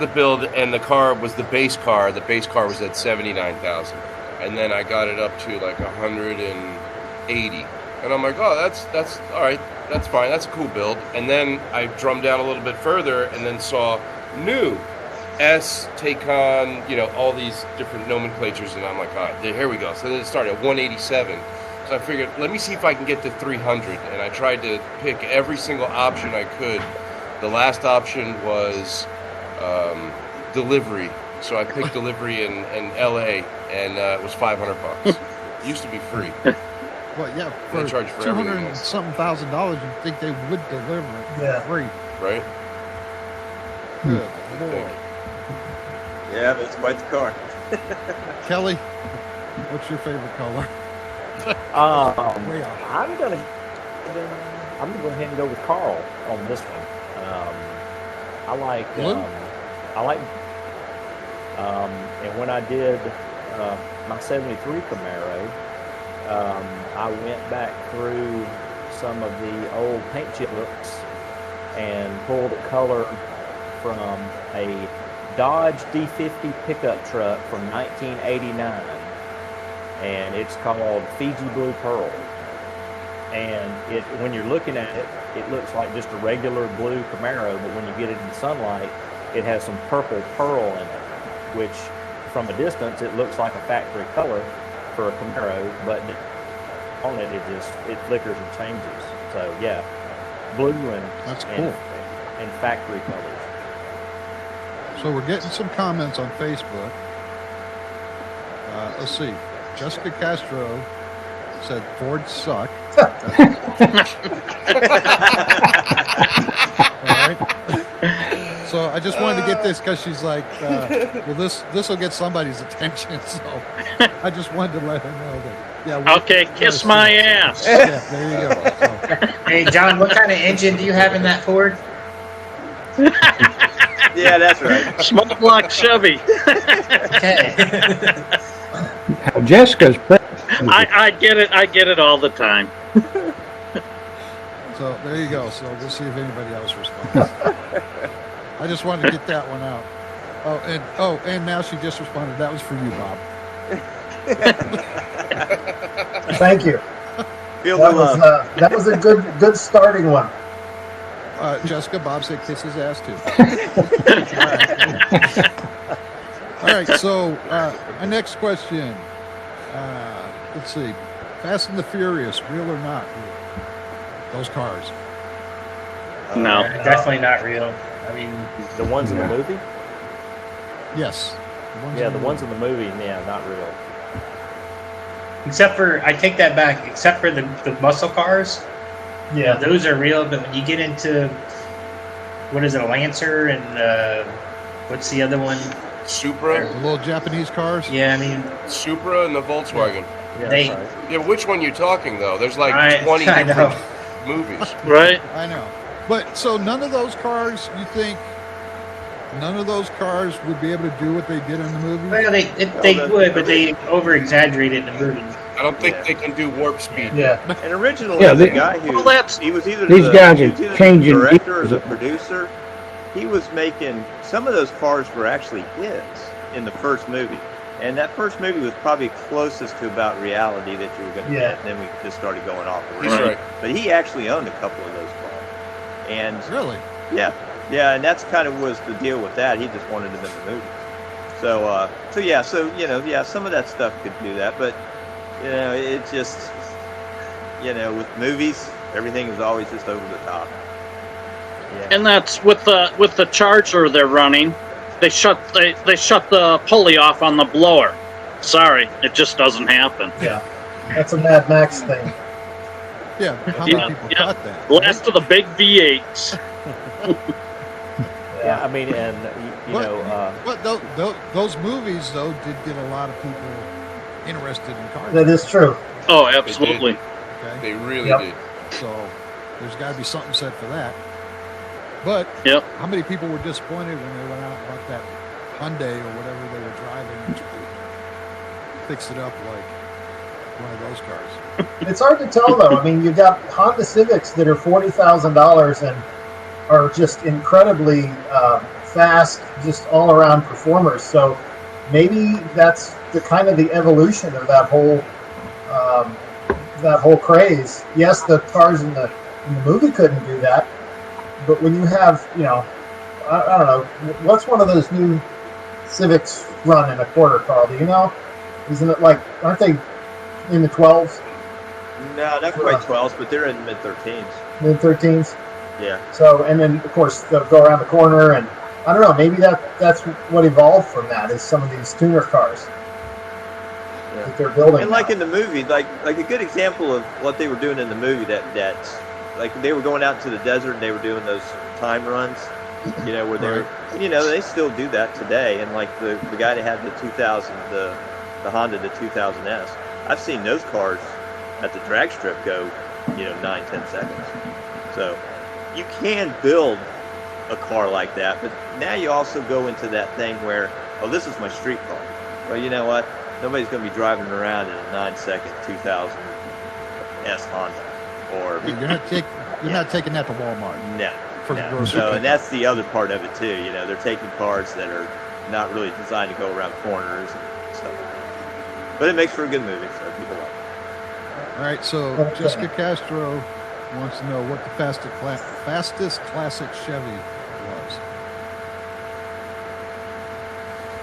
S6: build, and the car was the base car. The base car was at 79,000, and then I got it up to like 180, and I'm like, oh, that's all right, that's fine, that's a cool build. And then I drummed down a little bit further, and then saw new S, Taycan, all these different nomenclatures, and I'm like, all right, here we go. So then it started at 187. So I figured, let me see if I can get to 300, and I tried to pick every single option I could. The last option was delivery, so I picked delivery in LA, and it was $500. It used to be free.
S1: Well, yeah,
S6: They
S1: for
S6: charge for
S1: 200
S6: everything
S1: and
S6: else.
S1: something $1,000, you'd think they would deliver it
S5: Yeah.
S1: free.
S6: right?
S1: Good
S6: I
S1: Lord.
S6: think.
S2: Yeah, but it's quite the car.
S1: Kelly, what's your favorite color? Way off.
S4: I'm gonna go ahead and go with Carl on this one. I like
S1: Blue?
S4: and when I did my '73 Camaro, I went back through some of the old paint chip books and pulled a color from a Dodge D50 pickup truck from 1989, and it's called Fiji Blue Pearl. And when you're looking at it, it looks like just a regular blue Camaro, but when you get it in sunlight, it has some purple pearl in it, which from a distance it looks like a factory color for a Camaro, but on it it flickers and changes. So yeah, blue
S1: That's cool.
S4: and factory colors.
S1: So we're getting some comments on Facebook. Let's see. Jessica Castro said Ford suck. All right. So I just wanted to get this because she's like, well, this will get somebody's attention. So I just wanted to let her know that. Yeah.
S8: Okay, kiss my ass.
S1: Yeah, there you go. So,
S7: Hey, John, what kind of engine do you have in that Ford?
S2: Yeah, that's right.
S8: Small block Chevy.
S7: Okay.
S3: Now, Jessica's
S8: I get it all the time.
S1: so there you go. So we'll see if anybody else responds. I just wanted to get that one out. And now she just responded. That was for you, Bob.
S5: Thank you.
S2: Feel the love.
S5: That was a good starting one.
S1: Jessica, Bob said kiss his ass too. All right. So my next question. Let's see. Fast and the Furious, real or not real? Those cars.
S8: No.
S7: Definitely not real. I mean,
S4: The ones in the movie?
S1: Yes.
S4: The ones in the movie, not real.
S7: except for, I take that back, except for the muscle cars. Yeah, those are real, but when you get into, what is it, a Lancer and what's the other one?
S6: Supra?
S1: The little Japanese cars?
S7: Yeah, I mean...
S6: Supra and the Volkswagen.
S4: Yeah,
S7: They-
S4: that's right.
S6: Yeah, which one you talking, though? There's like 20
S7: I
S6: different
S7: know.
S6: movies.
S8: Right?
S1: I know. But so none of those cars, you think, none of those cars would be able to do what they did in the movie?
S7: Well, they would, but they over-exaggerate it in the movie.
S6: I don't think they can do warp speed.
S5: Yeah.
S2: And originally,
S3: Yeah,
S2: the
S3: they-
S2: guy who
S8: Well, that's-
S2: he was either
S3: these
S2: the,
S3: guys
S2: he
S3: are
S2: was either
S3: changing
S2: the director or
S3: gears.
S2: the producer. He was making some of those cars were actually his in the first movie, and that first movie was probably closest to about reality that you were going to
S5: Yeah.
S2: get. And then we just started going off the
S6: He's
S2: rails.
S6: right.
S2: But he actually owned a couple of those cars, and
S1: Really?
S2: yeah, and that's kind of was the deal with that. He just wanted them in the movie. So some of that stuff could do that, but it just, with movies, everything is always just over the top.
S4: Yeah.
S8: And that's with the Charger they're running. They shut the pulley off on the blower. Sorry, it just doesn't happen.
S5: Yeah. That's a Mad Max thing.
S1: Yeah. How
S8: Yeah,
S1: many people
S8: yeah.
S1: caught that?
S8: Last of the big V8s.
S4: Yeah, I mean, and
S1: But those movies, though, did get a lot of people interested in cars.
S5: That is true.
S8: Oh, absolutely.
S1: Okay?
S6: They really
S5: Yep.
S6: did.
S1: So there's got to be something said for that. But
S8: Yep.
S1: how many people were disappointed when they went out and bought that Hyundai or whatever they were driving and fixed it up like one of those cars?
S5: It's hard to tell, though. I mean, you've got Honda Civics that are $40,000 and are just incredibly fast, just all-around performers. So maybe that's the kind of the evolution of that whole craze. Yes, the cars in the movie couldn't do that, but when you have, I don't know, what's one of those new Civics run in a quarter, Carl? Do you know? Isn't it like, aren't they in the 12s,
S2: No, not quite 12s, but they're in mid-13s.
S5: mid-13s?
S2: Yeah.
S5: So, and then of course they'll go around the corner, and I don't know, maybe that's what evolved from that is some of these tuner cars that they're building.
S2: And like
S5: now.
S2: in the movie, like a good example of what they were doing in the movie that like they were going out to the desert and they were doing those time runs, where they're, they still do that today. And like the guy that had the 2000, the Honda, the 2000S, I've seen those cars at the drag strip go, 9-10 seconds. So you can build a car like that, but now you also go into that thing where, oh, this is my street car. Well, you know what? Nobody's going to be driving around in a 9-second 2000S Honda. Or
S1: You're not taking that to Walmart.
S2: No.
S1: No.
S2: So, and that's the other part of it too. They're taking cars that are not really designed to go around corners and stuff. But it makes for a good movie, so people like it.
S1: All right, so Jessica Castro wants to know what the fastest classic Chevy was.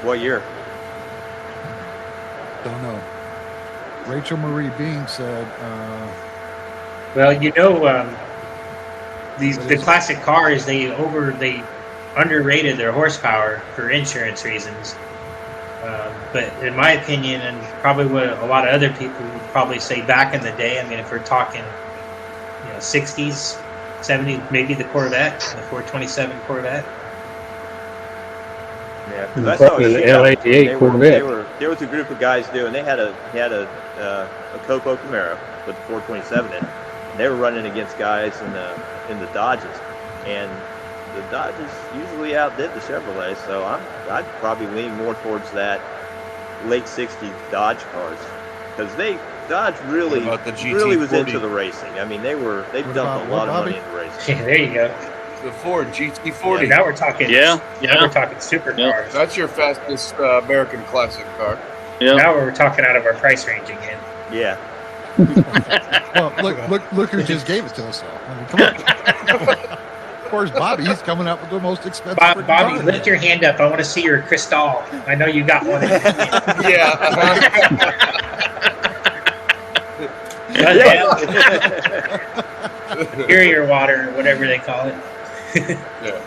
S2: What year?
S1: Don't know. Rachel Marie Bean said,
S7: Well, the classic cars, they underrated their horsepower for insurance reasons. But in my opinion, and probably what a lot of other people would probably say back in the day, I mean, if we're talking, 60s, 70s, maybe the Corvette, the 427 Corvette.
S2: Yeah, because I saw a
S3: L88 Corvette.
S2: There was a group of guys doing. They had a Copo Camaro with the 427 in it. And they were running against guys in the Dodges, and the Dodges usually outdid the Chevrolet. So I'd probably lean more towards that late '60s Dodge cars, because Dodge really was into the racing. I mean, they dumped a lot of money into racing.
S7: Yeah, there you go.
S6: The Ford GT40.
S7: Yeah, now we're talking. Now we're talking supercars.
S6: That's your fastest American classic car.
S8: Yeah.
S7: Now we're talking out of our price range again.
S2: Yeah.
S1: well, look who just gave it to us, though. I mean, come on. Of course, Bobby, he's coming up with the most expensive
S7: Bobby,
S1: car.
S7: lift your hand up. I want to see your Cristal. I know you got one. Superior water, or whatever they call it.
S6: Yeah.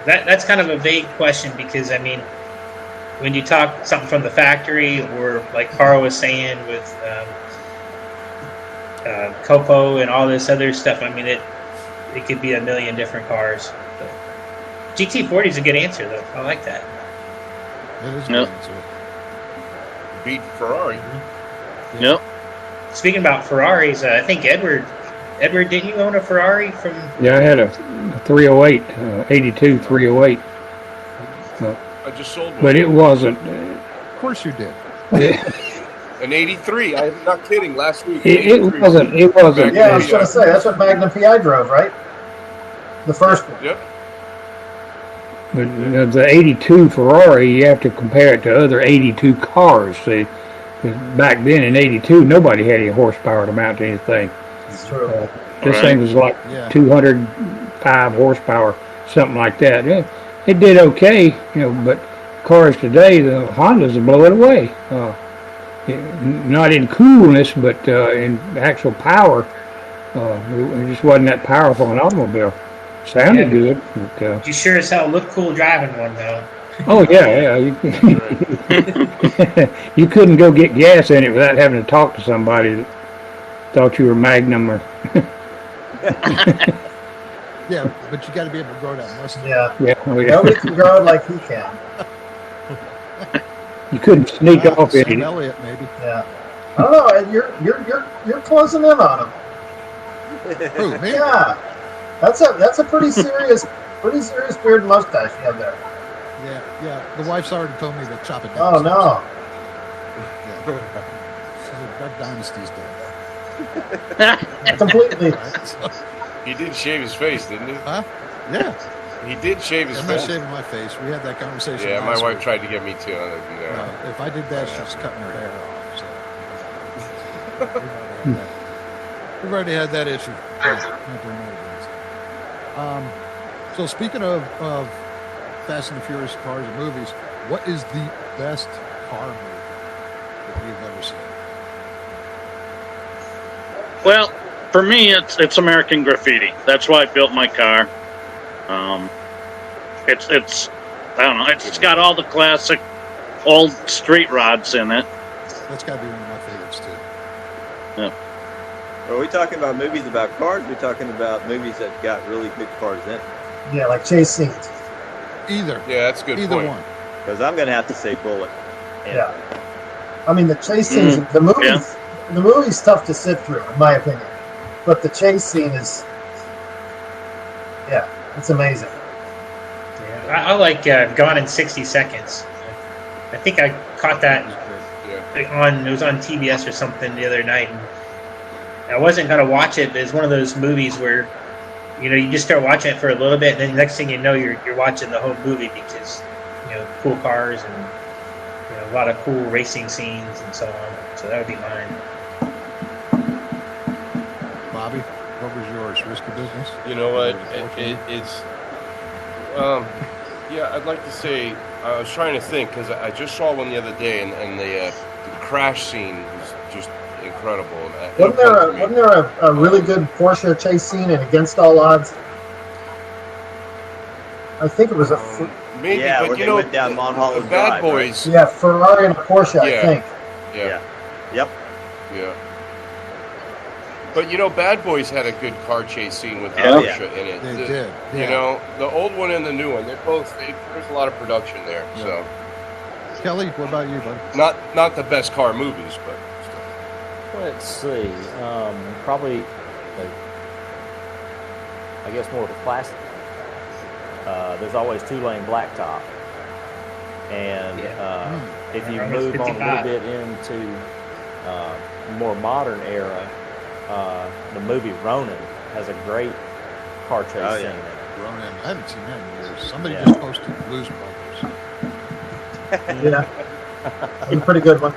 S7: That's kind of a vague question, because I mean, when you talk something from the factory, or like Carl was saying with Copo and all this other stuff, I mean, it could be a million different cars. But GT40 is a good answer, though. I like that.
S1: It is a good answer.
S6: Beat Ferrari.
S8: Yep.
S7: Speaking about Ferraris, I think Edward, didn't you own a Ferrari from?
S3: Yeah, I had a 308, 82 308.
S6: I just sold one.
S3: But it wasn't.
S1: Of course you did.
S6: An 83. I'm not kidding. Last week.
S3: It wasn't.
S5: Yeah, I was going to say, that's what Magnum PI drove, right? The first one.
S6: Yep.
S3: But the 82 Ferrari, you have to compare it to other 82 cars. See, back then in 82, nobody had any horsepower to mount to anything.
S5: It's true.
S3: This thing was like 205 horsepower, something like that. It did okay, but cars today, the Hondas will blow it away. Not in coolness, but in actual power. It just wasn't that powerful an automobile. Sounded good. But,
S7: you sure as hell look cool driving one, though.
S3: Oh, yeah. You couldn't go get gas in it without having to talk to somebody that thought you were Magnum or...
S1: Yeah, but you got to be able to grow that mustache.
S5: Nobody can grow it like he can.
S3: You couldn't sneak off it.
S1: Sam Elliott, maybe.
S5: Yeah. I don't know. And you're closing in on him.
S1: Who, me?
S5: Yeah. That's a pretty serious beard and mustache you have there.
S1: Yeah. The wife's already told me to chop it down.
S5: Oh no.
S1: Yeah. That dynasty's dead.
S5: Completely.
S6: He did shave his face, didn't he?
S1: Huh? Yeah.
S6: He did shave his
S1: I'm
S6: face.
S1: not shaving my face. We had that conversation.
S6: Yeah, my
S1: last
S6: wife
S1: week.
S6: tried to get me to.
S1: No, if I did that, she's cutting her hair off. So we've already had that issue. So speaking of Fast and the Furious cars and movies, what is the best car movie that you've ever seen?
S8: Well, for me, it's American Graffiti. That's why I built my car. It's I don't know. It's got all the classic old street rods in it.
S1: That's got to be one of my favorites too.
S8: Yeah.
S2: Are we talking about movies about cars? Or are we talking about movies that got really good cars in it?
S5: Yeah, like chase scenes.
S1: Either.
S6: Yeah, that's a good
S1: Either
S6: point.
S1: one.
S2: Because I'm going to have to say Bullet.
S5: Yeah. I mean, the chase scenes, the movie's tough to sit through, in my opinion. But the chase scene is, yeah, it's amazing.
S7: Yeah. I like Gone in 60 Seconds. I think I caught that it was on TBS or something the other night. And I wasn't going to watch it, but it's one of those movies where, you know, you just start watching it for a little bit, and then the next thing you know, you're watching the whole movie because, you know, cool cars and, you know, a lot of cool racing scenes and so on. So that would be mine.
S1: Bobby, what was yours? Risky Business?
S6: You know what? It's yeah, I'd like to say, I was trying to think, because I just saw one the other day, and the crash scene was just incredible.
S5: Wasn't there a really good Porsche chase scene in Against All Odds? I think it was
S6: maybe,
S2: yeah,
S6: but
S2: where
S6: you
S2: they
S6: know,
S2: went down Mulholland
S6: the Bad
S2: Drive,
S6: Boys.
S5: yeah, Ferrari and a Porsche, I think.
S6: Yeah.
S2: Yep.
S6: Yeah. But you know, Bad Boys had a good car chase scene with
S2: Oh,
S6: Porsche in it.
S1: They did.
S6: You
S1: Yeah.
S6: know, the old one and the new one, there's a lot of production there.
S1: Yeah.
S6: So
S1: Kelly, what about you, buddy?
S6: not the best car movies, but
S4: Let's see. Probably, I guess more of a classic. There's always two-lane blacktop, and if you move on a little bit into more modern era, the movie Ronin has a great car chase scene in it.
S1: Ronin. I haven't seen that in years. Somebody
S4: Yeah.
S1: just posted Blues Brothers.
S5: Yeah. It was a pretty good one.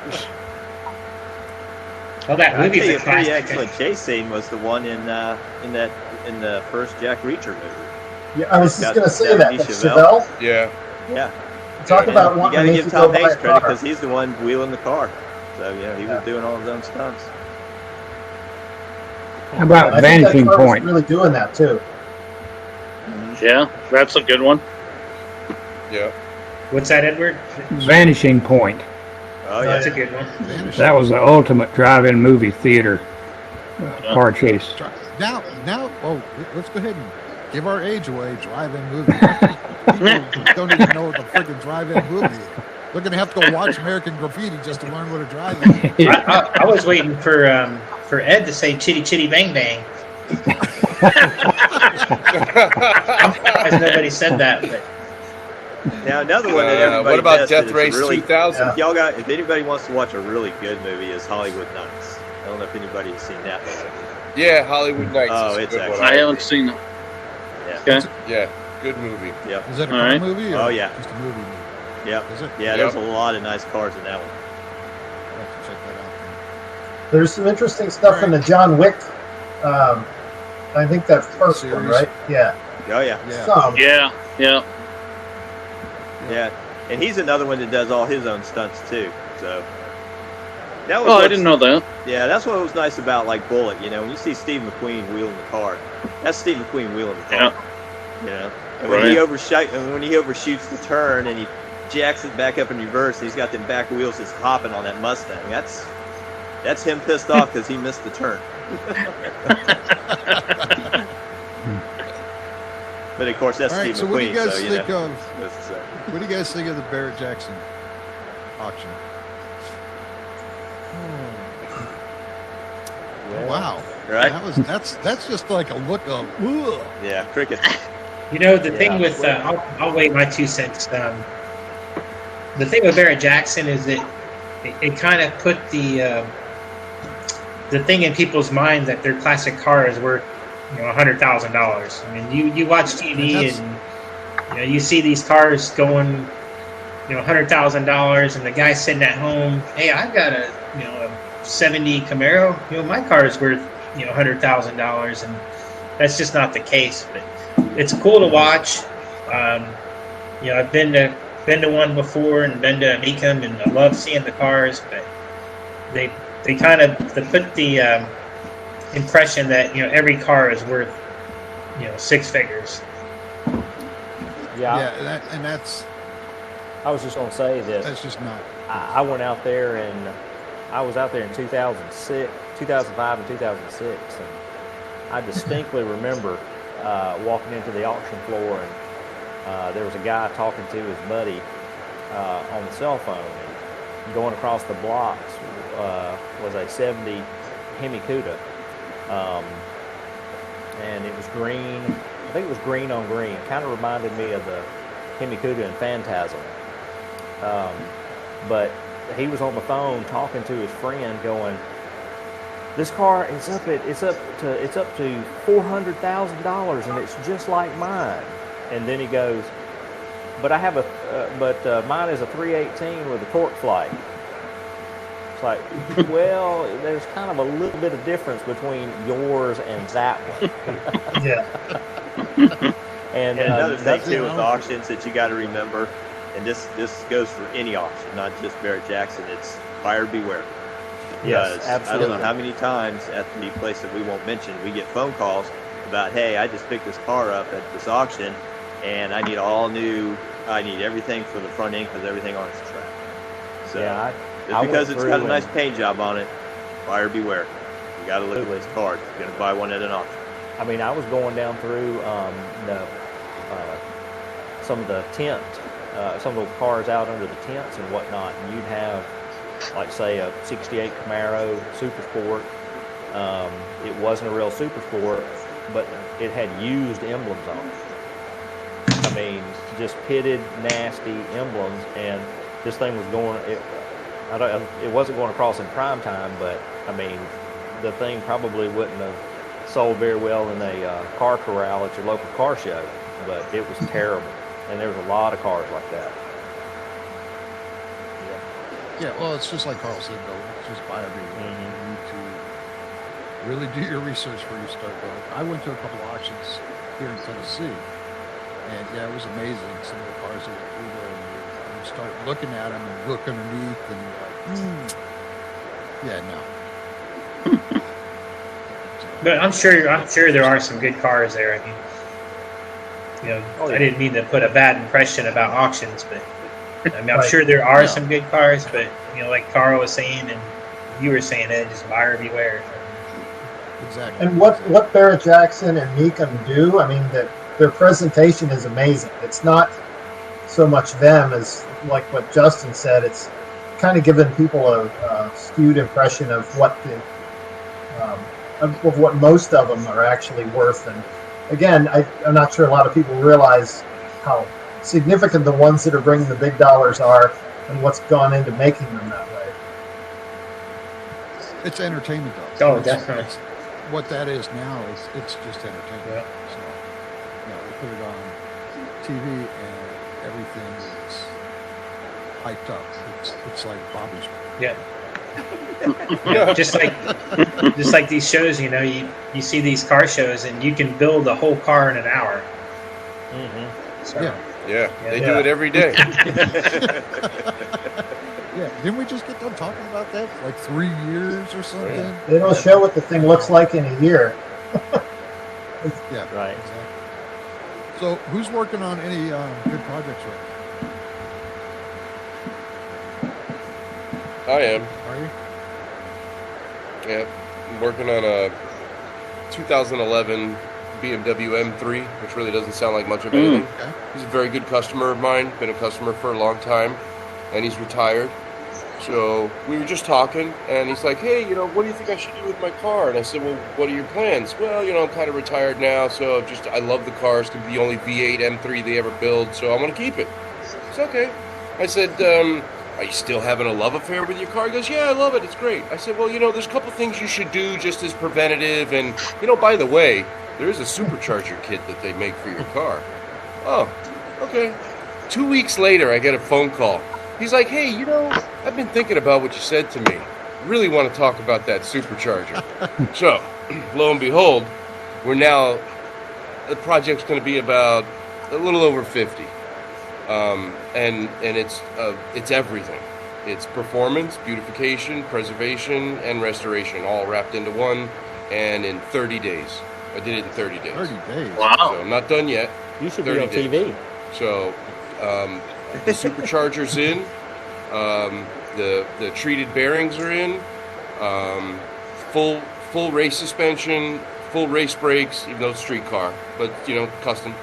S7: Well, that
S2: I
S7: movie's
S2: tell you,
S7: a
S2: a pretty
S7: classic.
S2: excellent chase scene was the one in the first Jack Reacher movie.
S5: Yeah, I was just
S2: Got
S5: going to say that.
S2: Chevelle.
S5: That's Chevelle.
S6: yeah.
S2: Yeah.
S5: Talk about
S2: You
S5: wanting
S2: got
S5: to
S2: to
S5: make
S2: give
S5: you
S2: Tom
S5: go buy
S2: Hanks
S5: a
S2: credit
S5: car.
S2: because he's the one wheeling the car. So he was doing all his own stunts.
S3: How about
S5: I think that
S3: Vanishing
S5: car was
S3: Point?
S5: really doing that too.
S8: Yeah, that's a good one.
S6: Yeah.
S7: What's that, Edward?
S3: Vanishing Point.
S2: Oh
S7: That's
S2: yeah.
S7: a good one.
S3: That was the ultimate drive-in movie theater car chase.
S1: Now, let's go ahead and give our age away. Drive-in movie. People don't even know what the freaking drive-in movie is. They're going to have to go watch American Graffiti just to learn what a drive-in is.
S7: I was waiting for Ed to say "Chitty Chitty Bang Bang." I'm surprised nobody said that. But
S2: Now another one that everybody
S6: what about
S2: missed
S6: Death
S2: is
S6: Race
S2: really,
S6: 2000?
S2: If anybody wants to watch a really good movie, is Hollywood Nights. I don't know if anybody has seen that one.
S6: Yeah, Hollywood Nights.
S2: Oh,
S6: is a
S2: it's
S6: good one.
S2: excellent.
S8: I haven't seen it.
S2: Yeah.
S8: Okay.
S6: Yeah, good movie.
S2: Yep.
S1: Is that a
S8: All
S1: car
S8: right.
S1: movie? Or
S2: Oh, yeah.
S1: Just a movie.
S2: Yep.
S1: Is it?
S2: Yeah, there's a lot of nice cars in that one.
S1: I'll have to check that out.
S5: There's some interesting stuff in the John Wick. I think that first one,
S1: Series.
S5: right? Yeah.
S2: Oh yeah.
S1: Yeah.
S5: Some.
S8: Yeah, yeah.
S2: Yeah. And he's another one that does all his own stunts too. So that was
S8: Oh, I didn't know that.
S2: Yeah, that's what was nice about like Bullet. You know, when you see Steve McQueen wheeling the car, that's Steve McQueen wheeling the car.
S8: Yeah.
S2: You know, and when he overshoots the turn and he jacks it back up in reverse, and he's got them back wheels just hopping on that Mustang. That's him pissed off because he missed the turn. But of course, that's
S1: All right,
S2: Steve
S1: so what do
S2: McQueen.
S1: you guys
S2: so,
S1: think
S2: know,
S1: of? What do you guys think of the Barrett Jackson auction? Oh, wow!
S2: right?
S1: That's just like a look of ugh.
S2: Yeah, cricket.
S7: you know, the thing with I'll weigh my 2 cents. The thing with Barrett Jackson is that it kind of put the thing in people's mind that their classic car is worth, $100,000. I mean, you watch TV and you see these cars going, $100,000, and the guy sitting at home, hey, I've got a 70 Camaro. My car is worth $100,000, and that's just not the case. But it's cool to watch. I've been to one before and been to Mecum, and I love seeing the cars, but they put the impression that every car is worth 6 figures.
S4: Yeah,
S1: and that's
S4: I was just going to say that
S1: just not.
S4: I went out there and I was out there in 2006, 2005 and 2006, and I distinctly remember walking into the auction floor, and there was a guy talking to his buddy on the cell phone. And going across the blocks was a 70 Hemi Cuda, and it was green. I think it was green on green. Kind of reminded me of the Hemi Cuda in Phantasm. But he was on the phone talking to his friend, going, "This car is up to $400,000, and it's just like mine." And then he goes, "But I have mine is a 318 with a torque flight." It's like, well, there's kind of a little bit of difference between yours and that one.
S5: Yeah.
S2: And another thing too with auctions that you got to remember, and this goes for any auction, not just Barrett Jackson. It's buyer beware.
S4: Yes, absolutely.
S2: I don't know how many times at the place that we won't mention, we get phone calls about, "Hey, I just picked this car up at this auction, and I need I need everything for the front end because everything on it's track." So
S4: Yeah,
S2: just because it's got a nice paint job on it, buyer beware. You got to look at these cars. You're going to buy one at an auction.
S4: I mean, I was going down through some of the tent, some of the cars out under the tents and whatnot, and you'd have, like, say, a 68 Camaro Super Sport. It wasn't a real Super Sport, but it had used emblems on it. I mean, just pitted, nasty emblems, and this thing was going. It wasn't going across in prime time, but I mean, the thing probably wouldn't have sold very well in a car corral at your local car show, but it was terrible, and there was a lot of cars like that.
S1: Yeah, well, it's just like Carl said, though. It's just buyer beware. You need to really do your research before you start going. I went to a couple auctions here in Tennessee, and yeah, it was amazing. Some of the cars that were through there, and you start looking at them and look underneath, and you're like, yeah, no.
S7: But I'm sure there are some good cars there. I mean, I didn't mean to put a bad impression about auctions, but I mean, I'm sure there are some good cars, but like Carl was saying, and you were saying, Ed, just buyer beware.
S1: Exactly.
S5: And what Barrett Jackson and Mecum do, I mean, their presentation is amazing. It's not so much them as like what Justin said. It's kind of giving people a skewed impression of what what most of them are actually worth. And again, I'm not sure a lot of people realize how significant the ones that are bringing the big dollars are, and what's gone into making them that way.
S1: It's entertainment, though.
S7: Oh, definitely.
S1: What that is now is it's just entertainment.
S7: Yeah.
S1: So, they put it on TV and everything is hyped up. It's like Bobby's.
S7: Yeah. Just like these shows, you see these car shows, and you can build a whole car in an hour.
S4: Mm-hmm.
S7: So,
S6: Yeah, they do it every day.
S1: Yeah, didn't we just get done talking about that? Like 3 years or something?
S6: Yeah.
S5: They don't show what the thing looks like in a year.
S1: Yeah,
S4: Right.
S1: Exactly. So, who's working on any good projects right
S6: I am.
S1: now? Are you?
S6: Yeah, I'm working on a 2011 BMW M3, which really doesn't sound like much of anything.
S1: Okay.
S6: He's a very good customer of mine, been a customer for a long time, and he's retired. So we were just talking, and he's like, "Hey, what do you think I should do with my car?" And I said, "Well, what are your plans?" "Well, I'm kind of retired now, so I love the car. It's the only V8 M3 they ever build, so I want to keep it." It's okay. I said, "Are you still having a love affair with your car?" He goes, "Yeah, I love it. It's great." I said, "Well, there's a couple things you should do just as preventative, and by the way, there is a supercharger kit that they make for your car." "Oh, okay." 2 weeks later, I get a phone call. He's like, "Hey, I've been thinking about what you said to me. Really want to talk about that supercharger." So, lo and behold, the project's going to be about a little over 50. And it's everything. It's performance, beautification, preservation, and restoration, all wrapped into one, and in 30 days. I did it in 30 days.
S1: 30 days.
S6: So I'm not done yet.
S4: You should be on
S6: 30
S4: TV.
S6: So the supercharger's in. The treated bearings are in. Full race suspension, full race brakes, even though it's street car, but custom.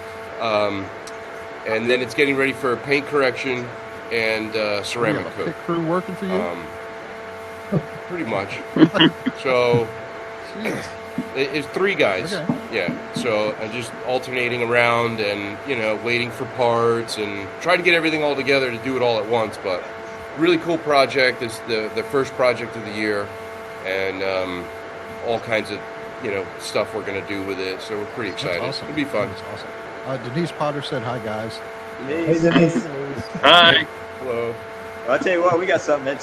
S6: And then it's getting ready for paint correction and ceramic
S1: You have a
S6: coat.
S1: pit crew working for you?
S6: Pretty much. So
S1: Jeez.
S6: it's 3 guys.
S1: Okay.
S6: Yeah. So I'm just alternating around and waiting for parts and trying to get everything all together to do it all at once. But really cool project. It's the first project of the year, and all kinds of stuff we're gonna do with it. So we're pretty excited.
S1: That's awesome.
S6: It'll be fun.
S1: That's awesome. Denise Potter said hi, guys.
S5: Hey, Denise.
S8: Hi.
S6: Hello.
S2: Well, I'll tell you what, we got something.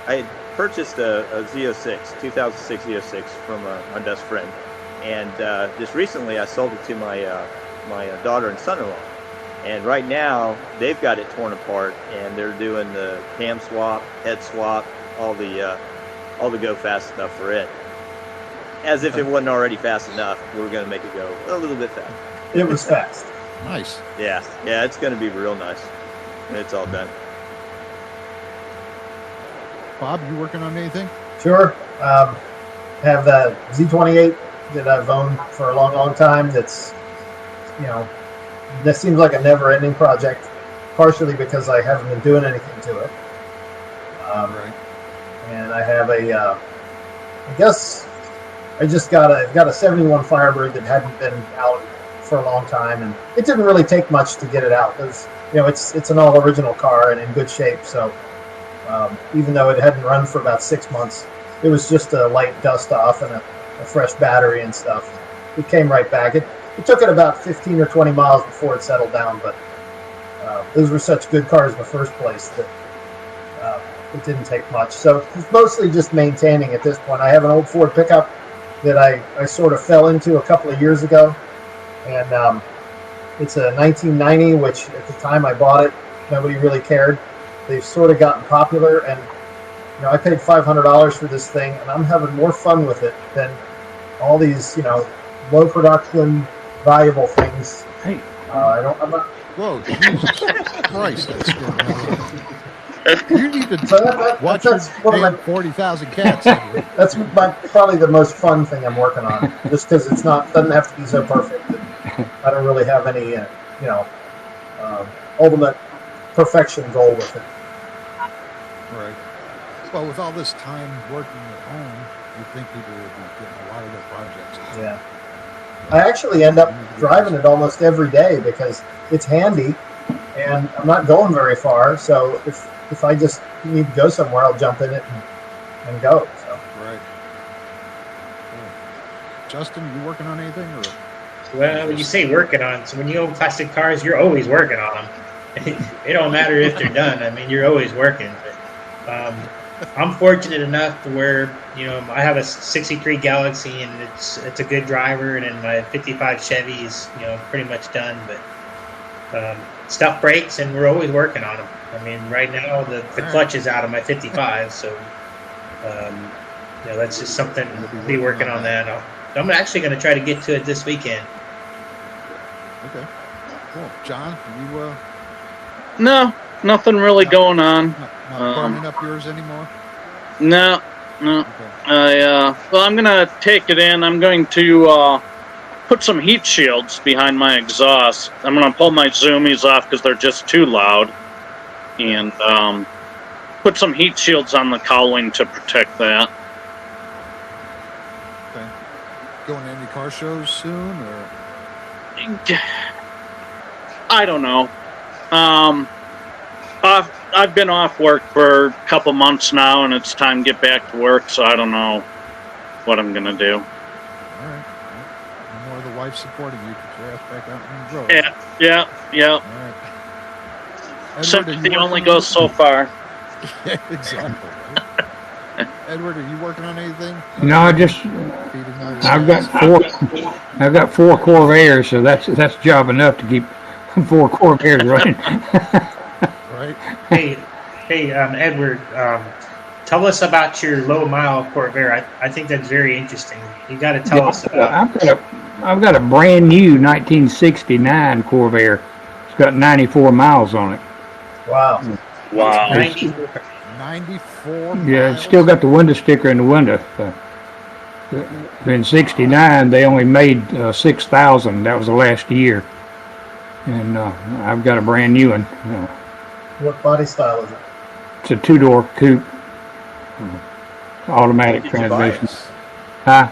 S2: I purchased a Z06, 2006 Z06 from my best friend, and just recently I sold it to my daughter and son-in-law. And right now they've got it torn apart, and they're doing the cam swap, head swap, all the go fast stuff for it. As if it wasn't already fast enough, we're going to make it go a little bit fast.
S5: It was fast.
S1: Nice.
S2: Yeah, it's going to be real nice when it's all done.
S1: Bob, you working on anything?
S5: Sure. Have the Z28 that I've owned for a long, long time. That's, this seems like a never-ending project, partially because I haven't been doing anything to it.
S1: Right.
S5: And I have I guess I just got a 71 Firebird that hadn't been out for a long time, and it didn't really take much to get it out. Because it's an all original car and in good shape. So even though it hadn't run for about 6 months, it was just a light dust off and a fresh battery and stuff. It came right back. It took it about 15 or 20 miles before it settled down, but those were such good cars in the first place that it didn't take much. So it's mostly just maintaining at this point. I have an old Ford pickup that I sort of fell into a couple of years ago, and it's a 1990, which at the time I bought it, nobody really cared. They've sort of gotten popular, and I paid $500 for this thing, and I'm having more fun with it than all these low production valuable things.
S3: Hey.
S5: I'm not.
S1: Whoa, Jesus Christ, that's good. You need to
S5: So
S1: watch your
S5: that's one of my,
S1: damn 40,000 cats.
S5: that's probably the most fun thing I'm working on, just because doesn't have to be so perfect. I don't really have any ultimate perfection goal with it.
S1: Right. Well, with all this time working at home, you'd think people would be getting a lot of their projects done.
S5: Yeah. I actually end up driving it almost every day because it's handy, and I'm not going very far. So if I just need to go somewhere, I'll jump in it and go. So.
S1: Right. Cool. Justin, you working on anything? Or?
S7: Well, when you say working on, so when you own classic cars, you're always working on them. It don't matter if they're done. I mean, you're always working. But, I'm fortunate enough to where I have a '63 Galaxy, and it's a good driver, and then my '55 Chevy is pretty much done. But stuff breaks, and we're always working on them. I mean, right now the clutch is out of my '55, so that's just something to be working on that. I'm actually going to try to get to it this weekend.
S1: Okay. Cool. John, you
S8: No, nothing really going on.
S1: not burning up yours anymore?
S8: No.
S1: Okay.
S8: I'm gonna take it in. I'm going to put some heat shields behind my exhaust. I'm gonna pull my zoomies off because they're just too loud, and put some heat shields on the cowling to protect that.
S1: Okay. Going to any car shows soon, or?
S8: I don't know. I've been off work for a couple months now, and it's time to get back to work, so I don't know what I'm going to do.
S1: All right. No more of the wife supporting you. Get your ass back out on the road.
S8: Yeah.
S1: All right. Edward,
S8: Sympathy only goes so far.
S1: Yeah, exactly. Edward, are you working on anything?
S3: No, I've got four Corvairs, so that's job enough to keep 4 Corvairs running.
S1: Right.
S7: Hey, Edward, tell us about your low mile Corvair. I think that's very interesting. You got to tell us about it.
S3: I've got a brand new 1969 Corvair. It's got 94 miles on it.
S5: Wow.
S8: Wow.
S7: 94.
S1: 94
S3: Yeah,
S1: miles?
S3: it's still got the window sticker in the window. In '69, they only made 6,000. That was the last year, and I've got a brand new one.
S5: What body style is it?
S3: It's a two-door coupe, automatic
S2: When did you buy
S3: transmission.
S2: it?
S3: Huh?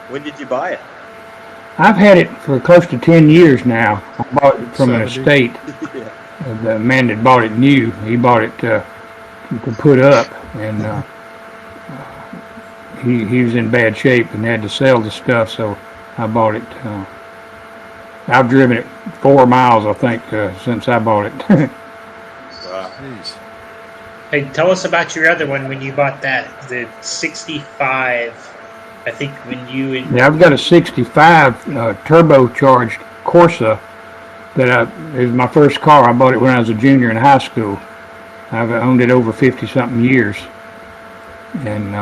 S2: When did you buy it?
S3: I've had it for close to 10 years now. I bought it from an
S1: 70.
S3: estate.
S2: Yeah.
S3: The man that bought it new. He bought it to put up, and he was in bad shape and had to sell the stuff, so I bought it. I've driven it 4 miles, I think, since I bought it.
S2: Wow.
S1: Jeez.
S7: Hey, tell us about your other one when you bought that, the 65. I think when you and
S3: Yeah, I've got a '65 turbocharged Corsa it was my first car. I bought it when I was a junior in high school. I've owned it over 50-something years. And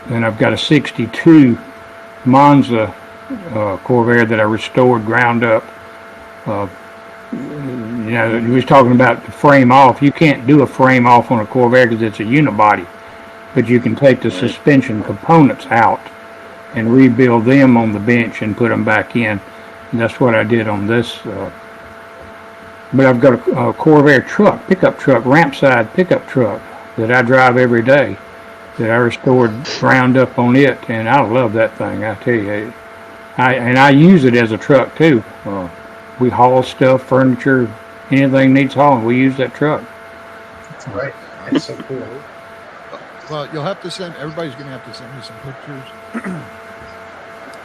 S3: then I've got a '62 Monza Corvair that I restored ground up. You was talking about the frame off. You can't do a frame off on a Corvair because it's a unibody. But you can take the suspension components out and rebuild them on the bench and put them back in. And that's what I did on this. But I've got a Corvair truck, pickup truck, ramp side pickup truck that I drive every day that I restored ground up on it. And I love that thing, I tell you. I use it as a truck too. We haul stuff, furniture, anything needs hauling. We use that truck.
S5: That's great. That's so cool.
S1: Well, you'll have to send, everybody's going to have to send me some pictures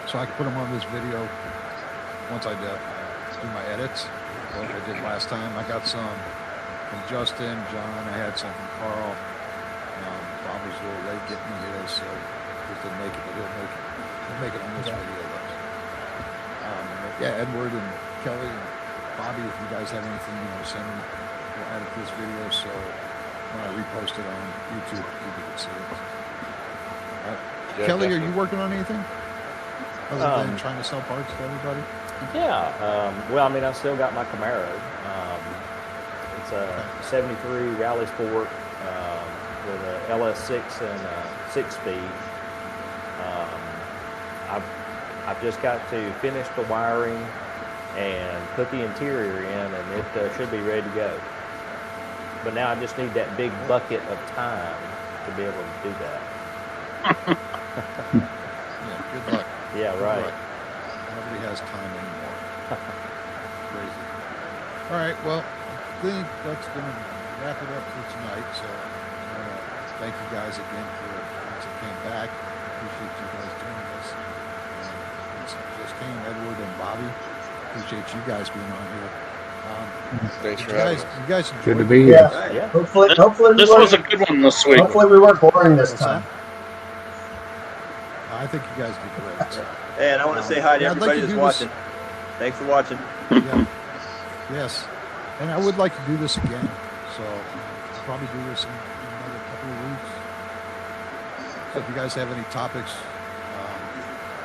S1: so I can put them on this video once I do my edits, like I did last time. I got some from Justin, John, I had some from Carl. Bob was a little late getting me his, so just didn't make it, but he'll make it on this video. Yeah, Edward and Kelley and Bobby, if you guys have anything you want to send me, we'll add it to this video so when I repost it on YouTube, people can see it.
S6: Yeah,
S1: Kelley, are
S6: definitely.
S1: you working on anything other than trying to sell parts to everybody?
S4: Yeah. Well, I mean, I still got my Camaro. It's a '73 Rally Sport with a LS6 and a 6-speed. I've just got to finish the wiring and put the interior in, and it should be ready to go. But now I just need that big bucket of time to be able to do that.
S1: Yeah, good luck.
S4: Yeah,
S1: Good
S4: right.
S1: luck. Nobody has time anymore. Crazy. All right, well, I think that's going to wrap it up for tonight. So I want to thank you guys again for once it came back. Appreciate you guys doing this. Just came, Edward and Bobby. Appreciate you guys being on here.
S6: Thanks for having us.
S1: You guys
S3: Good to
S1: enjoyed
S3: be
S1: it?
S3: here.
S5: Yeah.
S4: Yeah.
S5: Hopefully
S8: This was a good one this week.
S5: Hopefully we weren't boring this
S1: What's
S5: time.
S1: I think you guys did great. So,
S2: And I want to say hi to
S1: Yeah, I'd like
S2: everybody
S1: to
S2: that's
S1: do
S2: watching. Thanks for watching.
S1: yeah. Yes. And I would like to do this again. So I'll probably do this in another couple of weeks. So if you guys have any topics,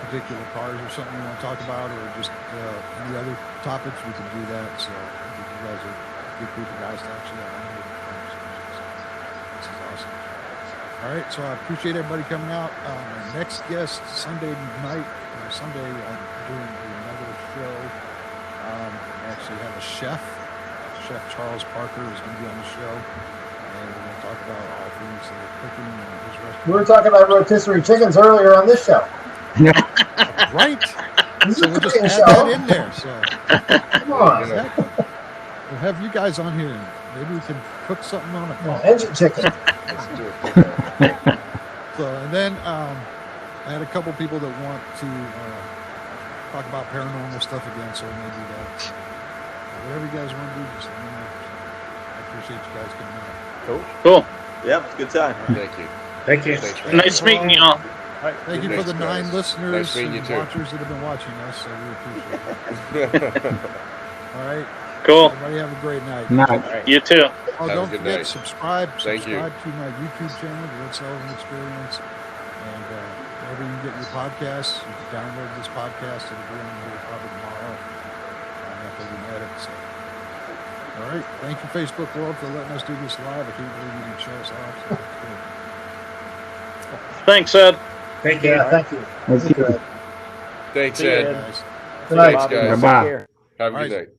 S1: particular cars or something you want to talk about, or just any other topics, we can do that. So I think you guys are a good group of guys to actually have on here. This is awesome. All right, so I appreciate everybody coming out. Our next guest, Sunday night, Sunday, I'm doing another show. I actually have a chef. Chef Charles Parker is going to be on the show. And we're going to talk about all things cooking and his restaurant.
S5: We were talking about rotisserie chickens earlier on this show.
S1: Right.
S5: This
S1: So
S5: is
S1: we'll
S5: a
S1: just
S5: cooking
S1: add
S5: show.
S1: that in there. So
S5: Come on.
S1: exactly. We'll have you guys on here, and maybe we can cook something on a
S5: Yeah, engine chicken.
S6: Let's do it.
S1: So, and then I had a couple people that want to talk about paranormal stuff again. So maybe that whatever you guys want to do, just let me know. I appreciate you guys coming out.
S4: Cool.
S8: Cool.
S2: Yep, it's a good time.
S6: Thank you.
S7: Thank you.
S6: Thanks for
S8: Nice meeting y'all.
S1: Thank you for the 9 listeners
S6: Nice meeting you
S1: and
S6: too.
S1: watchers that have been watching us. So we appreciate it. All right.
S8: Cool.
S1: Everybody have a great night.
S3: Night.
S8: You too.
S1: Oh,
S6: Have a
S1: don't
S6: good
S1: forget,
S6: night.
S1: subscribe
S6: Thank you.
S1: to my YouTube channel, the Red Sullivan Experience. And wherever you get your podcasts, you can download this podcast. It'll be on here probably tomorrow after we edit. So All right. Thank you, Facebook world, for letting us do this live. I can't believe you didn't show us off. So that's good.
S8: Thanks, Ed.
S7: Thank you.
S5: Yeah, thank you.
S3: Okay.
S5: Good.
S6: Thanks,
S4: See you,
S6: Ed.
S4: Ed.
S1: Guys.
S5: Good night.
S6: Thanks, guys.
S3: Bye-bye.
S4: Take care.
S6: Have a
S1: All
S6: good
S1: right.
S6: night.